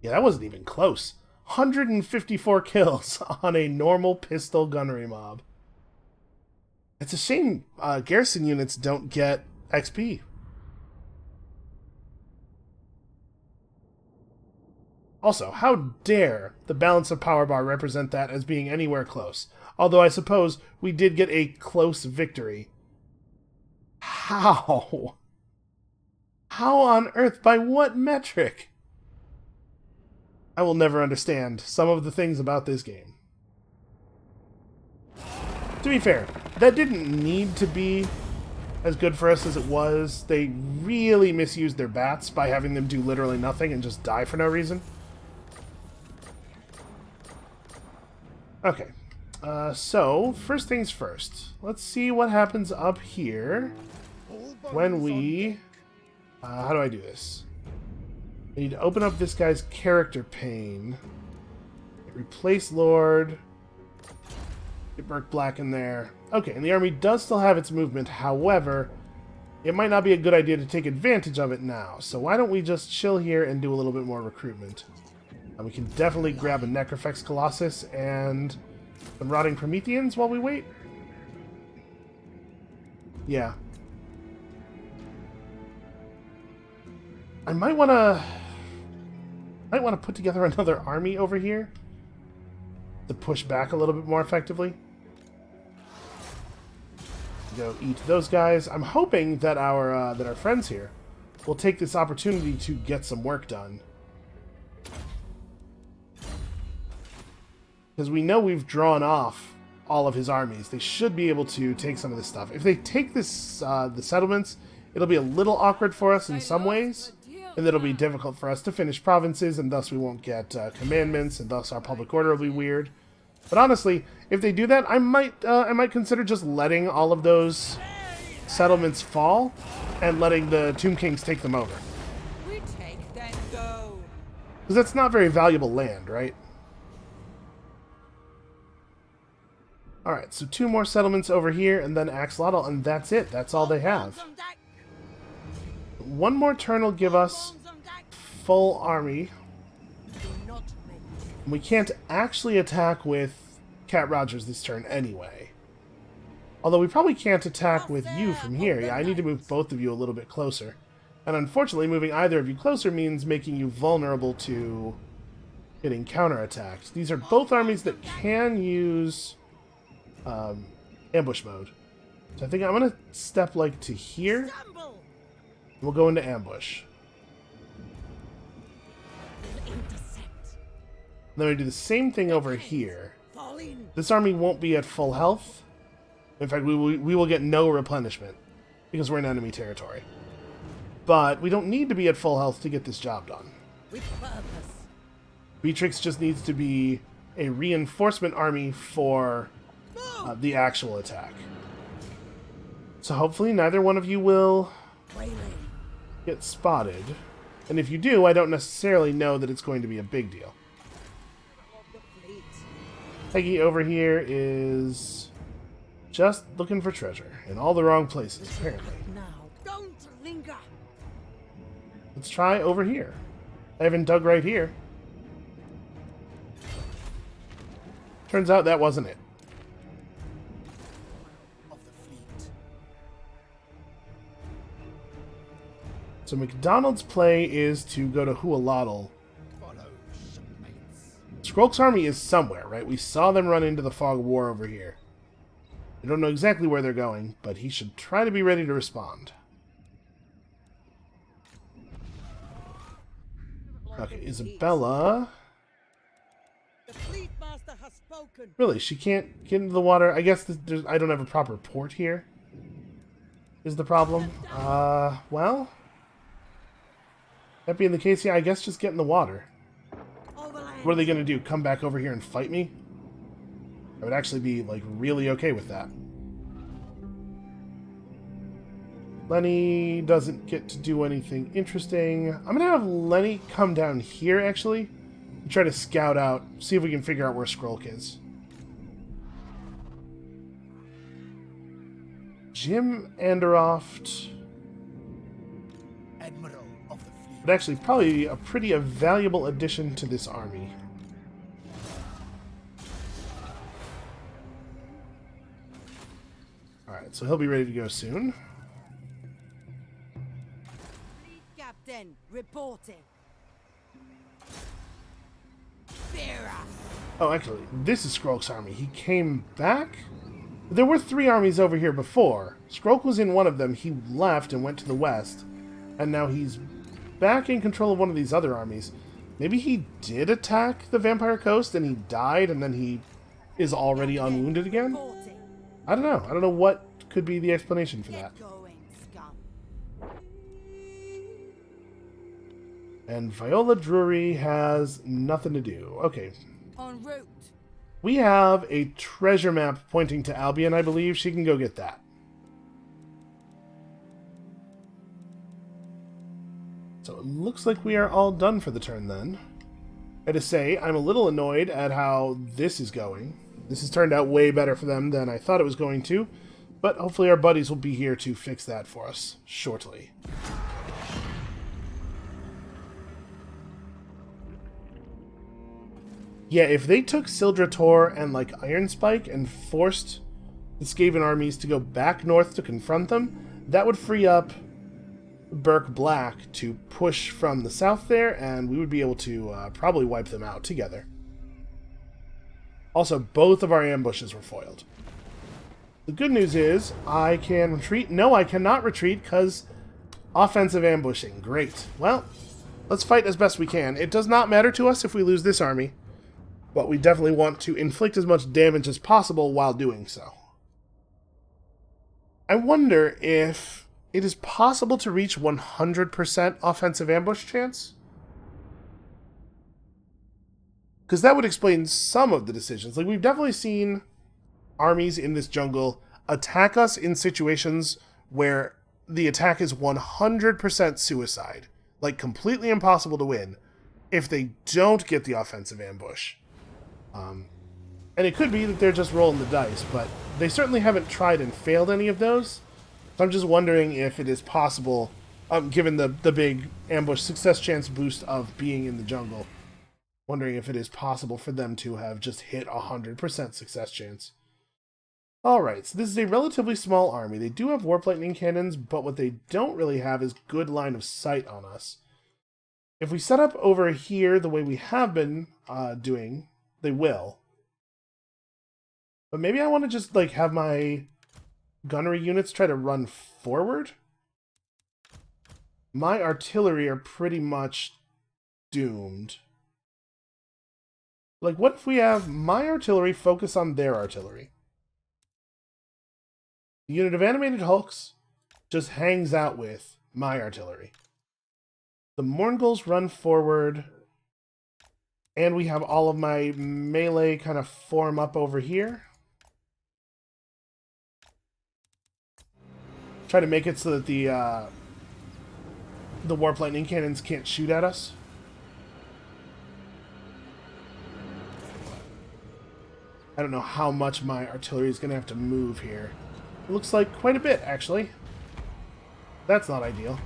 [SPEAKER 1] Yeah, that wasn't even close. 154 kills on a normal pistol gunnery mob. It's a shame garrison units don't get XP. Also, how dare the balance of power bar represent that as being anywhere close? Although I suppose we did get a close victory. How? How on earth? By what metric? I will never understand some of the things about this game. To be fair, that didn't need to be as good for us as it was. They really misused their bats by having them do literally nothing and just die for no reason. Okay, so first things first. Let's see what happens up here when we... how do I do this? I need to open up this guy's character pane. Replace Lord. Get Burke Black in there. Okay, and the army does still have its movement. However, it might not be a good idea to take advantage of it now. So why don't we just chill here and do a little bit more recruitment? And we can definitely grab a Necrofex Colossus and some Rotting Prometheans while we wait. Yeah. I might want to put together another army over here to push back a little bit more effectively. Go eat those guys. I'm hoping that our friends here will take this opportunity to get some work done, because we know we've drawn off all of his armies. They should be able to take some of this stuff. If they take this the settlements, it'll be a little awkward for us in some ways, and it'll be difficult for us to finish provinces, and thus we won't get commandments, and thus our public order will be weird. But honestly, if they do that, I might consider just letting all of those settlements fall and letting the Tomb Kings take them over.
[SPEAKER 3] We take, then go.
[SPEAKER 1] Because that's not very valuable land, right? Alright, so 2 more settlements over here, and then Axolotl, and that's it. That's all they have. 1 more turn will give us full army. We can't actually attack with Cat Rogers this turn anyway. Although we probably can't attack with you from here. Yeah, I need to move both of you a little bit closer. And unfortunately, moving either of you closer means making you vulnerable to getting counterattacked. These are both armies that can use ambush mode. So I think I'm going to step like to here. We'll go into ambush. Then we do the same thing over here. This army won't be at full health. In fact, we will get no replenishment because we're in enemy territory. But we don't need to be at full health to get this job done. Beatrix just needs to be a reinforcement army for the actual attack. So hopefully neither one of you will get spotted. And if you do, I don't necessarily know that it's going to be a big deal. Peggy over here is just looking for treasure in all the wrong places, apparently.
[SPEAKER 2] Now, don't linger.
[SPEAKER 1] Let's try over here. I haven't dug right here. Turns out that wasn't it.
[SPEAKER 4] Of the fleet.
[SPEAKER 1] So McDonald's play is to go to Hualatl.
[SPEAKER 4] Follow shipmates.
[SPEAKER 1] Skrulk's army is somewhere, right? We saw them run into the fog of war over here. I don't know exactly where they're going, but he should try to be ready to respond. Okay, Isabella.
[SPEAKER 2] The fleet master has spoken.
[SPEAKER 1] Really, she can't get into the water. I guess I don't have a proper port here. Is the problem? Well, that being the case, yeah, I guess just get in the water. What are they going to do? Come back over here and fight me? I would actually be, like, really okay with that. Lenny doesn't get to do anything interesting. I'm going to have Lenny come down here, actually, and try to scout out, see if we can figure out where Skrulk is. Jim Anderoft.
[SPEAKER 4] Admiral of the fleet.
[SPEAKER 1] But actually, probably a pretty valuable addition to this army. Alright, so he'll be ready to go soon.
[SPEAKER 2] Fleet captain, reporting. Fear us.
[SPEAKER 1] Oh, actually, this is Skrulk's army. He came back? There were 3 armies over here before. Skrulk was in one of them. He left and went to the west. And now he's back in control of one of these other armies. Maybe he did attack the Vampire Coast and he died and then he is already unwounded again?
[SPEAKER 2] Reporting.
[SPEAKER 1] I don't know. I don't know what could be the explanation for that.
[SPEAKER 2] Get going, scum.
[SPEAKER 1] And Viola Drury has nothing to do. Okay.
[SPEAKER 2] En route.
[SPEAKER 1] We have a treasure map pointing to Albion, I believe. She can go get that. So it looks like we are all done for the turn then. I had to say, I'm a little annoyed at how this is going. This has turned out way better for them than I thought it was going to, but hopefully our buddies will be here to fix that for us shortly. Yeah, if they took Sildra Tor and like Iron Spike and forced the Skaven armies to go back north to confront them, that would free up Burke Black to push from the south there, and we would be able to probably wipe them out together. Also, both of our ambushes were foiled. The good news is, I can retreat. No, I cannot retreat, because offensive ambushing. Great. Well, let's fight as best we can. It does not matter to us if we lose this army, but we definitely want to inflict as much damage as possible while doing so. I wonder if it is possible to reach 100% offensive ambush chance? Because that would explain some of the decisions. Like, we've definitely seen armies in this jungle attack us in situations where the attack is 100% suicide. Like, completely impossible to win if they don't get the offensive ambush. And it could be that they're just rolling the dice, but they certainly haven't tried and failed any of those. So I'm just wondering if it is possible, given the big ambush success chance boost of being in the jungle, wondering if it is possible for them to have just hit 100% success chance. Alright, so this is a relatively small army. They do have Warp Lightning cannons, but what they don't really have is good line of sight on us. If we set up over here the way we have been doing, they will. But maybe I want to just like have my gunnery units try to run forward. My artillery are pretty much doomed. Like, what if we have my artillery focus on their artillery? The unit of animated hulks just hangs out with my artillery. The Morngulls run forward, and we have all of my melee kind of form up over here. Try to make it so that the Warp Lightning cannons can't shoot at us. I don't know how much my artillery is going to have to move here. It looks like quite a bit, actually. That's not ideal.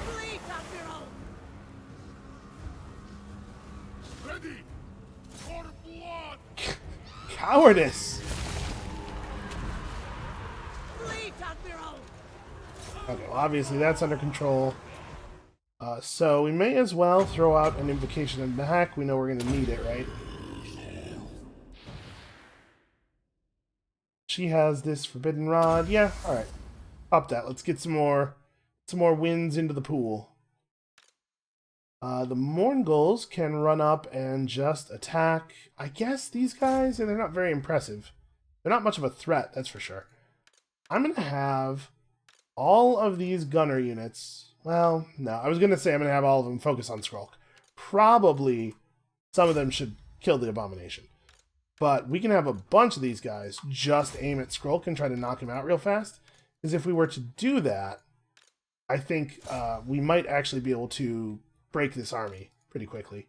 [SPEAKER 2] Fleet admiral.
[SPEAKER 4] Ready! For blood!
[SPEAKER 1] Cowardice!
[SPEAKER 2] Fleet admiral.
[SPEAKER 1] Okay, well, obviously that's under control. So we may as well throw out an invocation of Mahak. We know we're going to need it, right? She has this Forbidden Rod. Yeah, alright. Up that. Let's get some more winds into the pool. The Morngulls can run up and just attack. I guess these guys, they're not very impressive. They're not much of a threat, that's for sure. I'm going to have all of these gunner units. Well, no, I was going to say I'm going to have all of them focus on Skrulk. Probably some of them should kill the Abomination. But we can have a bunch of these guys just aim at Skrulk and try to knock him out real fast. Because if we were to do that, I think we might actually be able to break this army pretty quickly.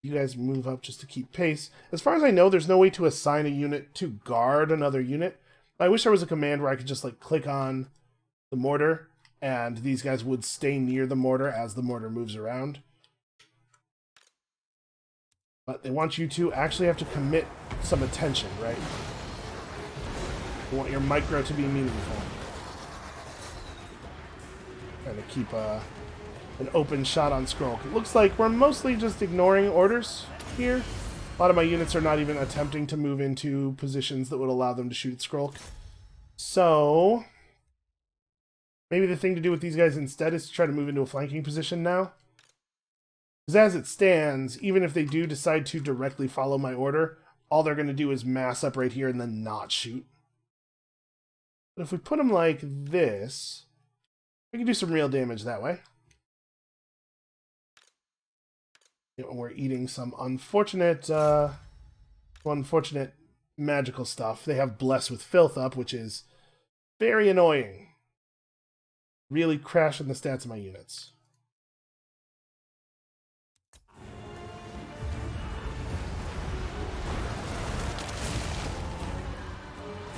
[SPEAKER 1] You guys move up just to keep pace. As far as I know, there's no way to assign a unit to guard another unit. I wish there was a command where I could just like click on the mortar and these guys would stay near the mortar as the mortar moves around. But they want you to actually have to commit some attention, right? You want your micro to be meaningful. Trying to keep an open shot on Skrull. It looks like we're mostly just ignoring orders here. A lot of my units are not even attempting to move into positions that would allow them to shoot at Skrull. So maybe the thing to do with these guys instead is to try to move into a flanking position now. Because as it stands, even if they do decide to directly follow my order, all they're going to do is mass up right here and then not shoot. But if we put them like this, we can do some real damage that way. We're eating some unfortunate magical stuff. They have Bless with Filth up, which is very annoying. Really crashing the stats of my units.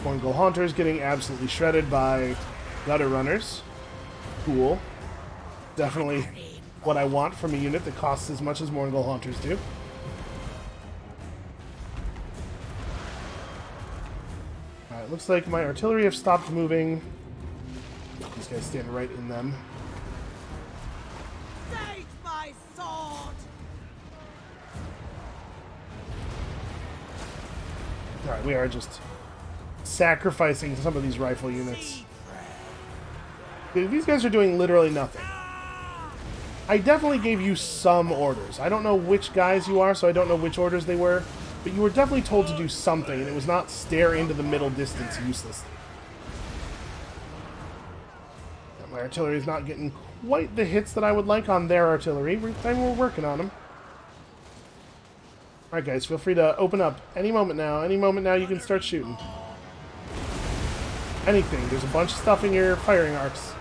[SPEAKER 1] Morgul Haunters getting absolutely shredded by Gutter Runners. Cool. Definitely what I want from a unit that costs as much as Morgul Haunters do. Alright, looks like my artillery have stopped moving. These guys stand right in them.
[SPEAKER 2] Take my sword!
[SPEAKER 1] Alright, we are just sacrificing some of these rifle units. These guys are doing literally nothing. I definitely gave you some orders. I don't know which guys you are, so I don't know which orders they were, but you were definitely told to do something, and it was not stare into the middle distance uselessly. My artillery is not getting quite the hits that I would like on their artillery. We're working on them. Alright guys, feel free to open up any moment now. Any moment now you can start shooting. Anything. There's a bunch of stuff in your firing arcs.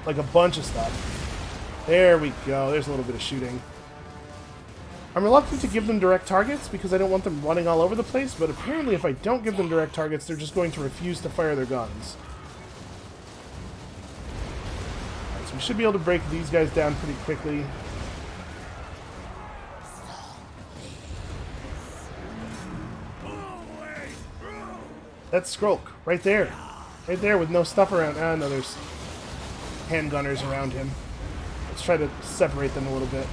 [SPEAKER 1] Like a bunch of stuff. There we go. There's a little bit of shooting. I'm reluctant to give them direct targets because I don't want them running all over the place, but apparently if I don't give them direct targets, they're just going to refuse to fire their guns. Right, so we should be able to break these guys down pretty quickly. That's Skrulk, right there. Right there with no stuff around. Ah, no, there's handgunners around him. Let's try to separate them a little bit.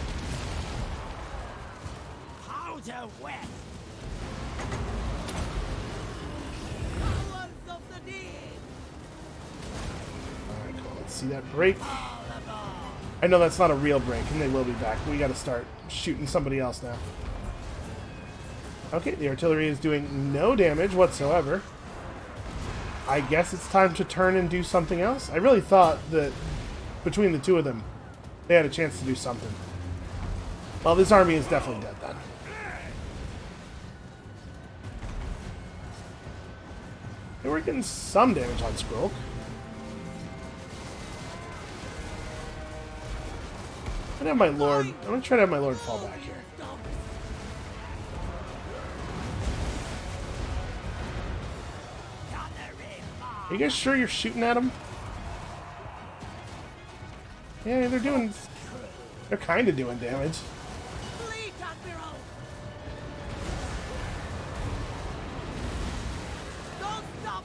[SPEAKER 2] Powder wet!
[SPEAKER 1] Alright, cool. Let's see that break. I know that's not a real break, and they will be back. We gotta start shooting somebody else now. Okay, the artillery is doing no damage whatsoever. I guess it's time to turn and do something else. I really thought that between the two of them, they had a chance to do something. Well, this army is definitely dead then. They were getting some damage on Skrull. I'm gonna have my Lord. I'm gonna try to have my Lord fall back here. Are you guys sure you're shooting at them? Yeah, they're kind of doing damage.
[SPEAKER 2] Fleet Admiral! Don't stop!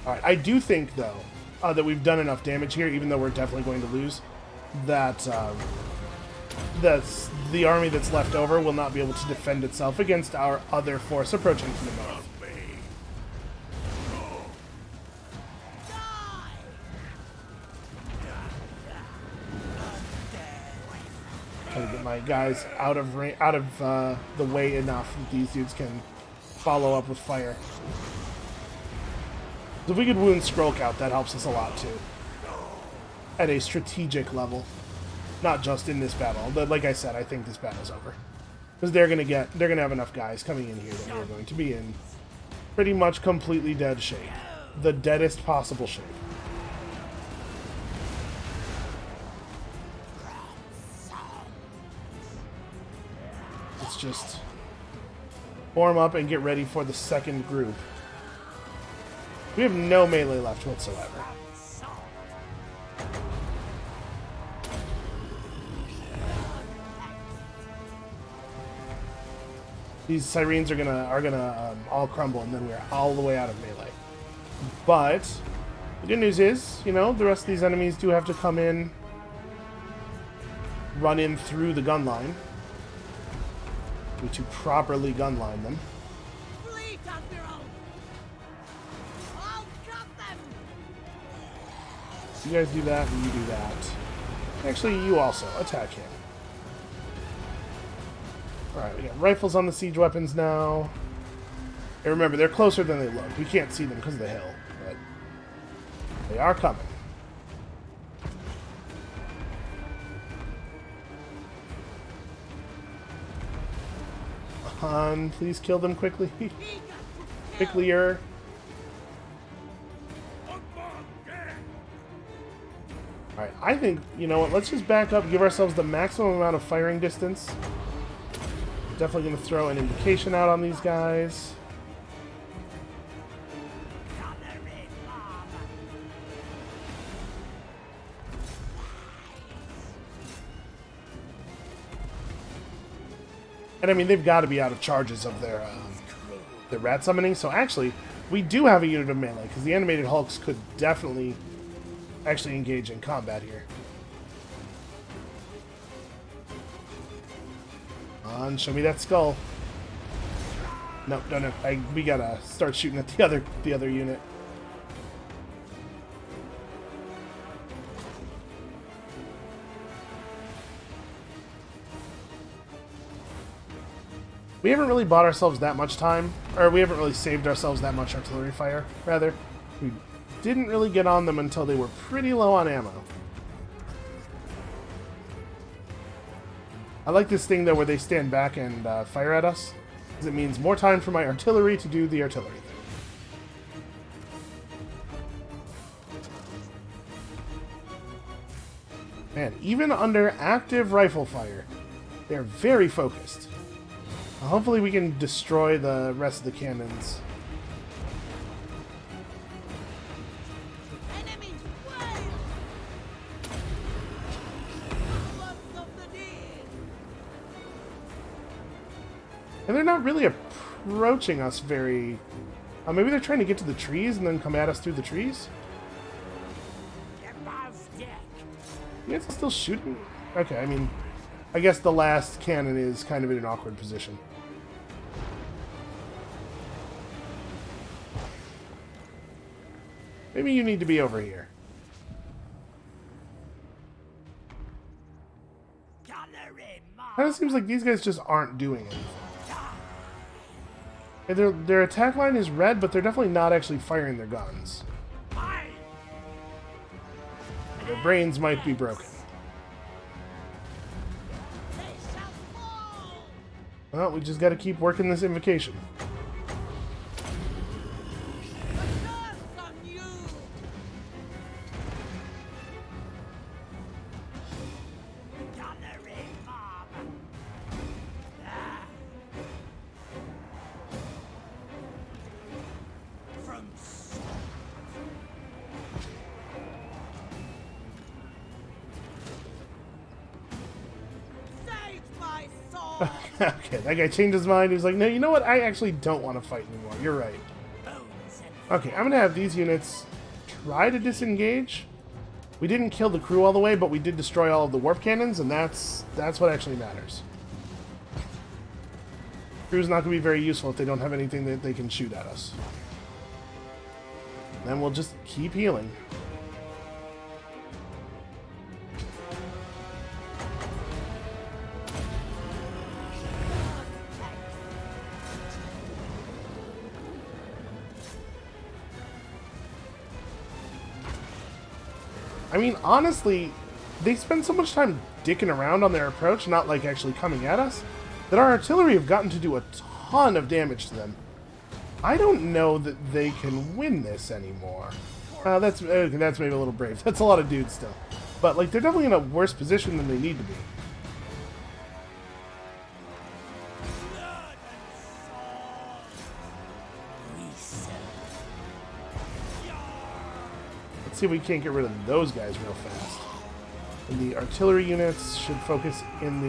[SPEAKER 1] Alright, I do think, though, that we've done enough damage here, even though we're definitely going to lose, that the army that's left over will not be able to defend itself against our other force approaching from the north. Trying to get my guys out of the way enough that these dudes can follow up with fire. So if we could wound Skrulk out, that helps us a lot too. At a strategic level, not just in this battle. But like I said, I think this battle's over because they're gonna have enough guys coming in here that we're going to be in pretty much completely dead shape, the deadest possible shape. Just form up and get ready for the second group. We have no melee left whatsoever. These sirens are gonna all crumble, and then we're all the way out of melee. But the good news is, you know, the rest of these enemies do have to come in, run in through the gun line. We need to properly gun line them.
[SPEAKER 2] Fleet Admiral! I'll cut them!
[SPEAKER 1] You guys do that, and you do that. Actually, you also attack him. Alright, we got rifles on the siege weapons now. And remember, they're closer than they look. We can't see them because of the hill, but they are coming. Please kill them quickly. Quicklier. Alright, I think, you know what, let's just back up, give ourselves the maximum amount of firing distance. Definitely going to throw an indication out on these guys. And I mean, they've got to be out of charges of their rat summoning. So actually, we do have a unit of melee, because the animated hulks could definitely actually engage in combat here. On, show me that skull. Nope, no. We gotta start shooting at the other unit. We haven't really bought ourselves that much time, or we haven't really saved ourselves that much artillery fire, rather. We didn't really get on them until they were pretty low on ammo. I like this thing, though, where they stand back and fire at us, because it means more time for my artillery to do the artillery thing. Man, even under active rifle fire, they're very focused. Hopefully we can destroy the rest of the cannons.
[SPEAKER 2] Enemy way! Blood of the dead!
[SPEAKER 1] And they're not really approaching us very... maybe they're trying to get to the trees and then come at us through the trees? You guys are still shooting? Okay, I mean... I guess the last cannon is kind of in an awkward position. Maybe you need to be over here. Kind of seems like these guys just aren't doing anything. Their attack line is red, but they're definitely not actually firing their guns. Their brains might be broken. Well, we just got to keep working this invocation. Okay, that guy changed his mind. He was like, no, you know what? I actually don't want to fight anymore. You're right. Okay, I'm going to have these units try to disengage. We didn't kill the crew all the way, but we did destroy all of the warp cannons, and that's what actually matters. Crew's not going to be very useful if they don't have anything that they can shoot at us. Then we'll just keep healing. I mean, honestly, they spend so much time dicking around on their approach, not like actually coming at us, that our artillery have gotten to do a ton of damage to them. I don't know that they can win this anymore. That's maybe a little brave. That's a lot of dudes still. But, like, they're definitely in a worse position than they need to be. see if we can't get rid of those guys real fast. And the artillery units should focus in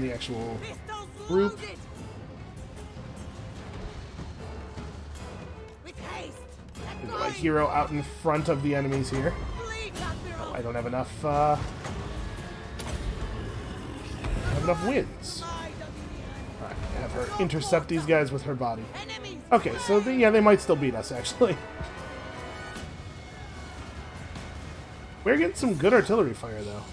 [SPEAKER 1] the actual
[SPEAKER 2] Pistols
[SPEAKER 1] group.
[SPEAKER 2] loaded. With haste.
[SPEAKER 1] We've got my hero out in front of the enemies here.
[SPEAKER 2] Fleet admiral.
[SPEAKER 1] I don't have enough wins. Alright, have her intercept these guys with her body.
[SPEAKER 2] Enemies.
[SPEAKER 1] Okay, so yeah, they might still beat us, actually. We're getting some good artillery fire, though.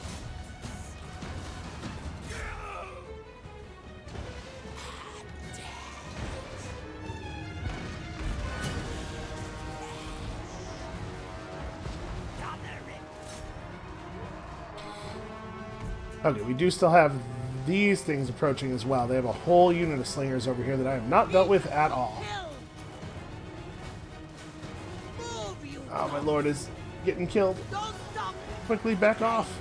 [SPEAKER 1] Okay, we do still have these things approaching as well. They have a whole unit of slingers over here that I have not dealt with at all.
[SPEAKER 2] Move, you
[SPEAKER 1] Oh, my lord is getting killed.
[SPEAKER 2] don't stop.
[SPEAKER 1] Quickly back off.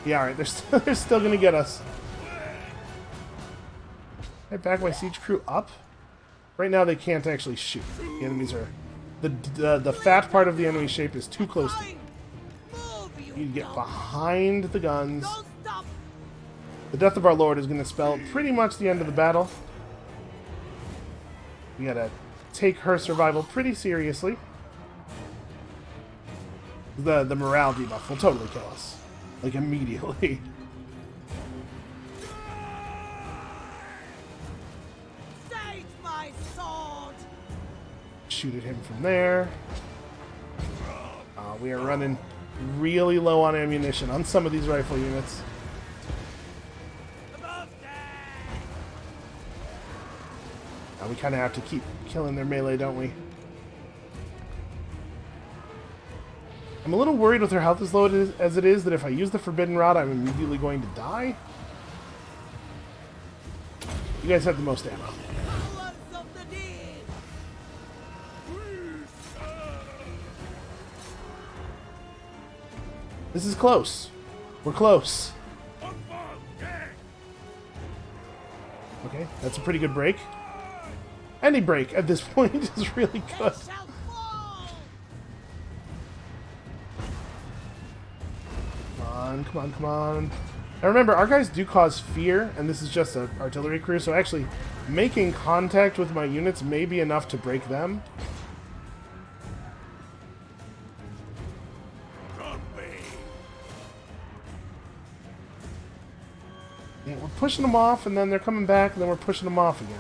[SPEAKER 1] Yeah, alright, they're still gonna get us. I back my siege crew up? Right now they can't actually shoot. The enemies are... The fat part of the enemy shape is too close to me.
[SPEAKER 2] Move, you
[SPEAKER 1] You get
[SPEAKER 2] don't.
[SPEAKER 1] behind the guns.
[SPEAKER 2] Don't stop.
[SPEAKER 1] The death of our lord is going to spell pretty much the end of the battle. We gotta take her survival pretty seriously. The morale debuff will totally kill us. Like, immediately.
[SPEAKER 2] Stage my sword.
[SPEAKER 1] Shoot at him from there. We are running really low on ammunition on some of these rifle units. We kind of have to keep killing their melee, don't we? I'm a little worried with her health as low as it is that if I use the Forbidden Rod, I'm immediately going to die. You guys have the most ammo.
[SPEAKER 2] Powers of the dead.
[SPEAKER 1] This is close. We're close. Okay, that's a pretty good break. Any break at this point is really good.
[SPEAKER 2] They shall fall.
[SPEAKER 1] Come on, come on, come on. Now remember, our guys do cause fear, and this is just an artillery crew, so actually making contact with my units may be enough to break them. Yeah, we're pushing them off, and then they're coming back, and then we're pushing them off again.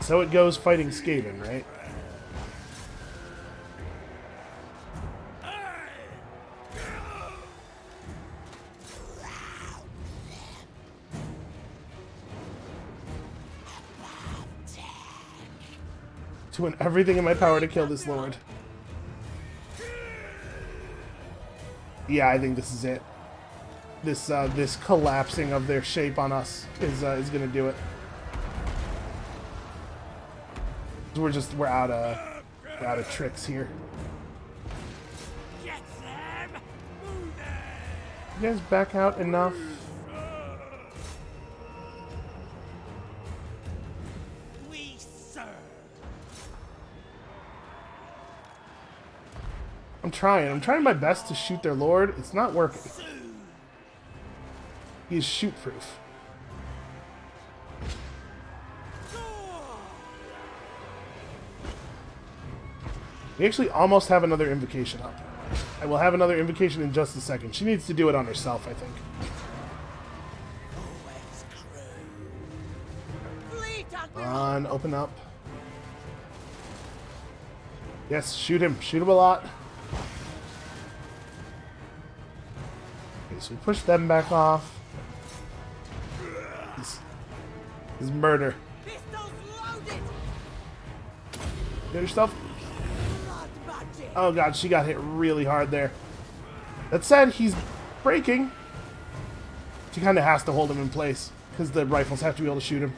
[SPEAKER 1] So it goes fighting Skaven, right? Doing everything in my power to kill this lord. Yeah, I think this is it. This collapsing of their shape on us is gonna do it. We're out of tricks here.
[SPEAKER 4] Get them! Move them!
[SPEAKER 1] You guys back out enough?
[SPEAKER 2] We serve.
[SPEAKER 1] I'm trying my best to shoot their lord. It's not working. He is shoot-proof. We actually almost have another invocation up. I will have another invocation in just a second. She needs to do it on herself, I think.
[SPEAKER 2] Fleet admiral.
[SPEAKER 1] Come on, open up. Yes, shoot him. Shoot him a lot. Okay, so we push them back off. This is murder.
[SPEAKER 2] Pistols loaded.
[SPEAKER 1] Get yourself.
[SPEAKER 2] Blood magic.
[SPEAKER 1] Oh god, she got hit really hard there. That said, he's breaking. She kind of has to hold him in place because the rifles have to be able to shoot him.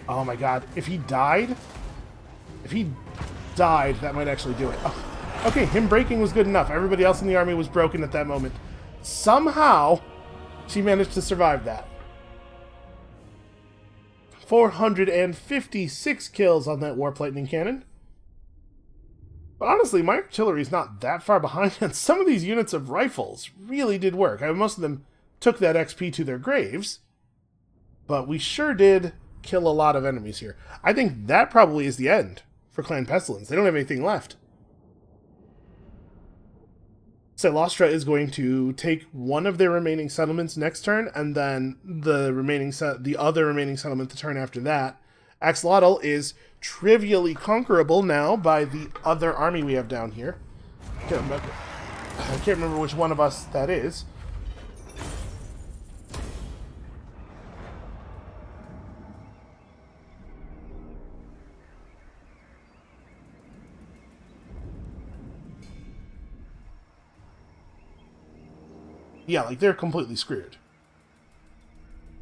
[SPEAKER 1] Oh my god, if he died, that might actually do it. Oh, okay, him breaking was good enough. Everybody else in the army was broken at that moment. Somehow, she managed to survive that. 456 kills on that Warp Lightning Cannon. But honestly, my artillery is not that far behind, and some of these units of rifles really did work. I mean, most of them took that XP to their graves, but we sure did kill a lot of enemies here. I think that probably is the end for Clan Pestilence. They don't have anything left. Silostra is going to take one of their remaining settlements next turn, and then the other remaining settlement the turn after that. Axolotl is trivially conquerable now by the other army we have down here. I can't remember which one of us that is. Yeah, like they're completely screwed.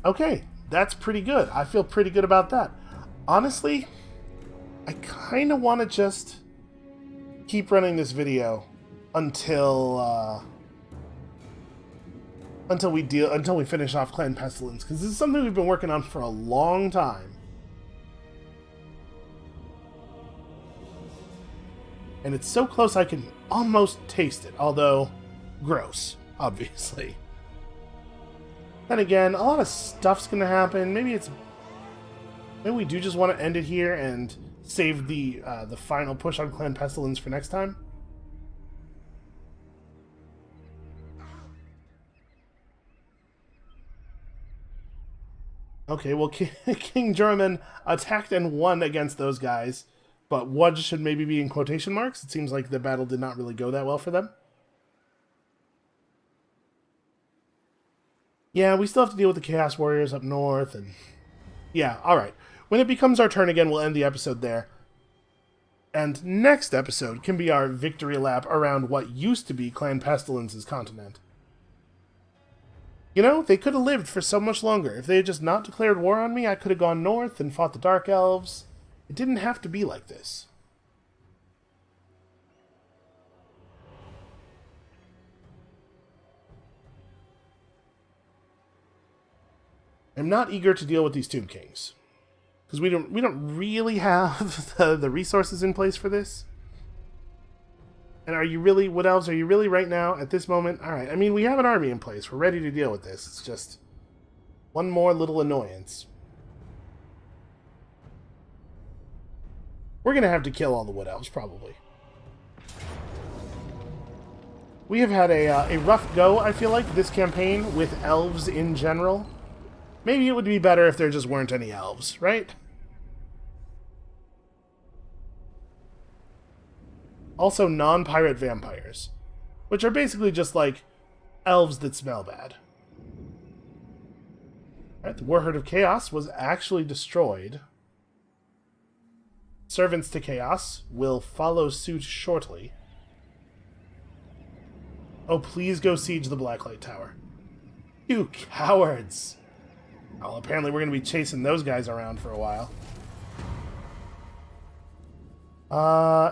[SPEAKER 1] Okay, that's pretty good. I feel pretty good about that. Honestly, I kind of want to just keep running this video until we finish off Clan Pestilence, because this is something we've been working on for a long time. And it's so close I can almost taste it, although gross, obviously. Then again, a lot of stuff's gonna happen. Maybe we do just want to end it here and save the final push on Clan Pestilence for next time. Okay, well, King Jorman attacked and won against those guys, but won should maybe be in quotation marks. It seems like the battle did not really go that well for them. Yeah, we still have to deal with the Chaos Warriors up north, and yeah, alright. When it becomes our turn again, we'll end the episode there. And next episode can be our victory lap around what used to be Clan Pestilence's continent. You know, they could have lived for so much longer. If they had just not declared war on me, I could have gone north and fought the Dark Elves. It didn't have to be like this. I'm not eager to deal with these Tomb Kings, because we don't really have the resources in place for this. And are you really, Wood Elves, are you really right now, at this moment? Alright, I mean, we have an army in place. We're ready to deal with this. It's just one more little annoyance. We're going to have to kill all the Wood Elves, probably. We have had a rough go, I feel like, this campaign with elves in general. Maybe it would be better if there just weren't any elves, right? Also, non-pirate vampires, which are basically just like elves that smell bad. Alright, the Warherd of Chaos was actually destroyed. Servants to Chaos will follow suit shortly. Oh, please go siege the Blacklight Tower. You cowards! Well, apparently we're going to be chasing those guys around for a while.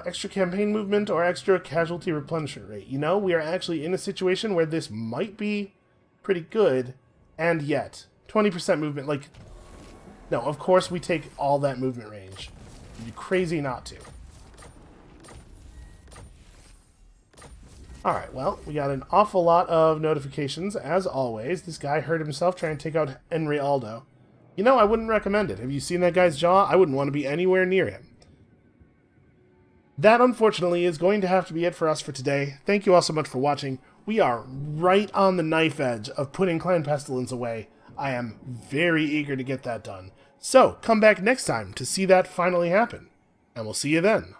[SPEAKER 1] Extra campaign movement or extra casualty replenishment rate. You know, we are actually in a situation where this might be pretty good, and yet 20% movement, like, no, of course we take all that movement range. You'd be crazy not to. Alright, well, we got an awful lot of notifications, as always. This guy hurt himself trying to take out Henry Aldo. You know, I wouldn't recommend it. Have you seen that guy's jaw? I wouldn't want to be anywhere near him. That, unfortunately, is going to have to be it for us for today. Thank you all so much for watching. We are right on the knife edge of putting Clan Pestilence away. I am very eager to get that done. So, come back next time to see that finally happen. And we'll see you then.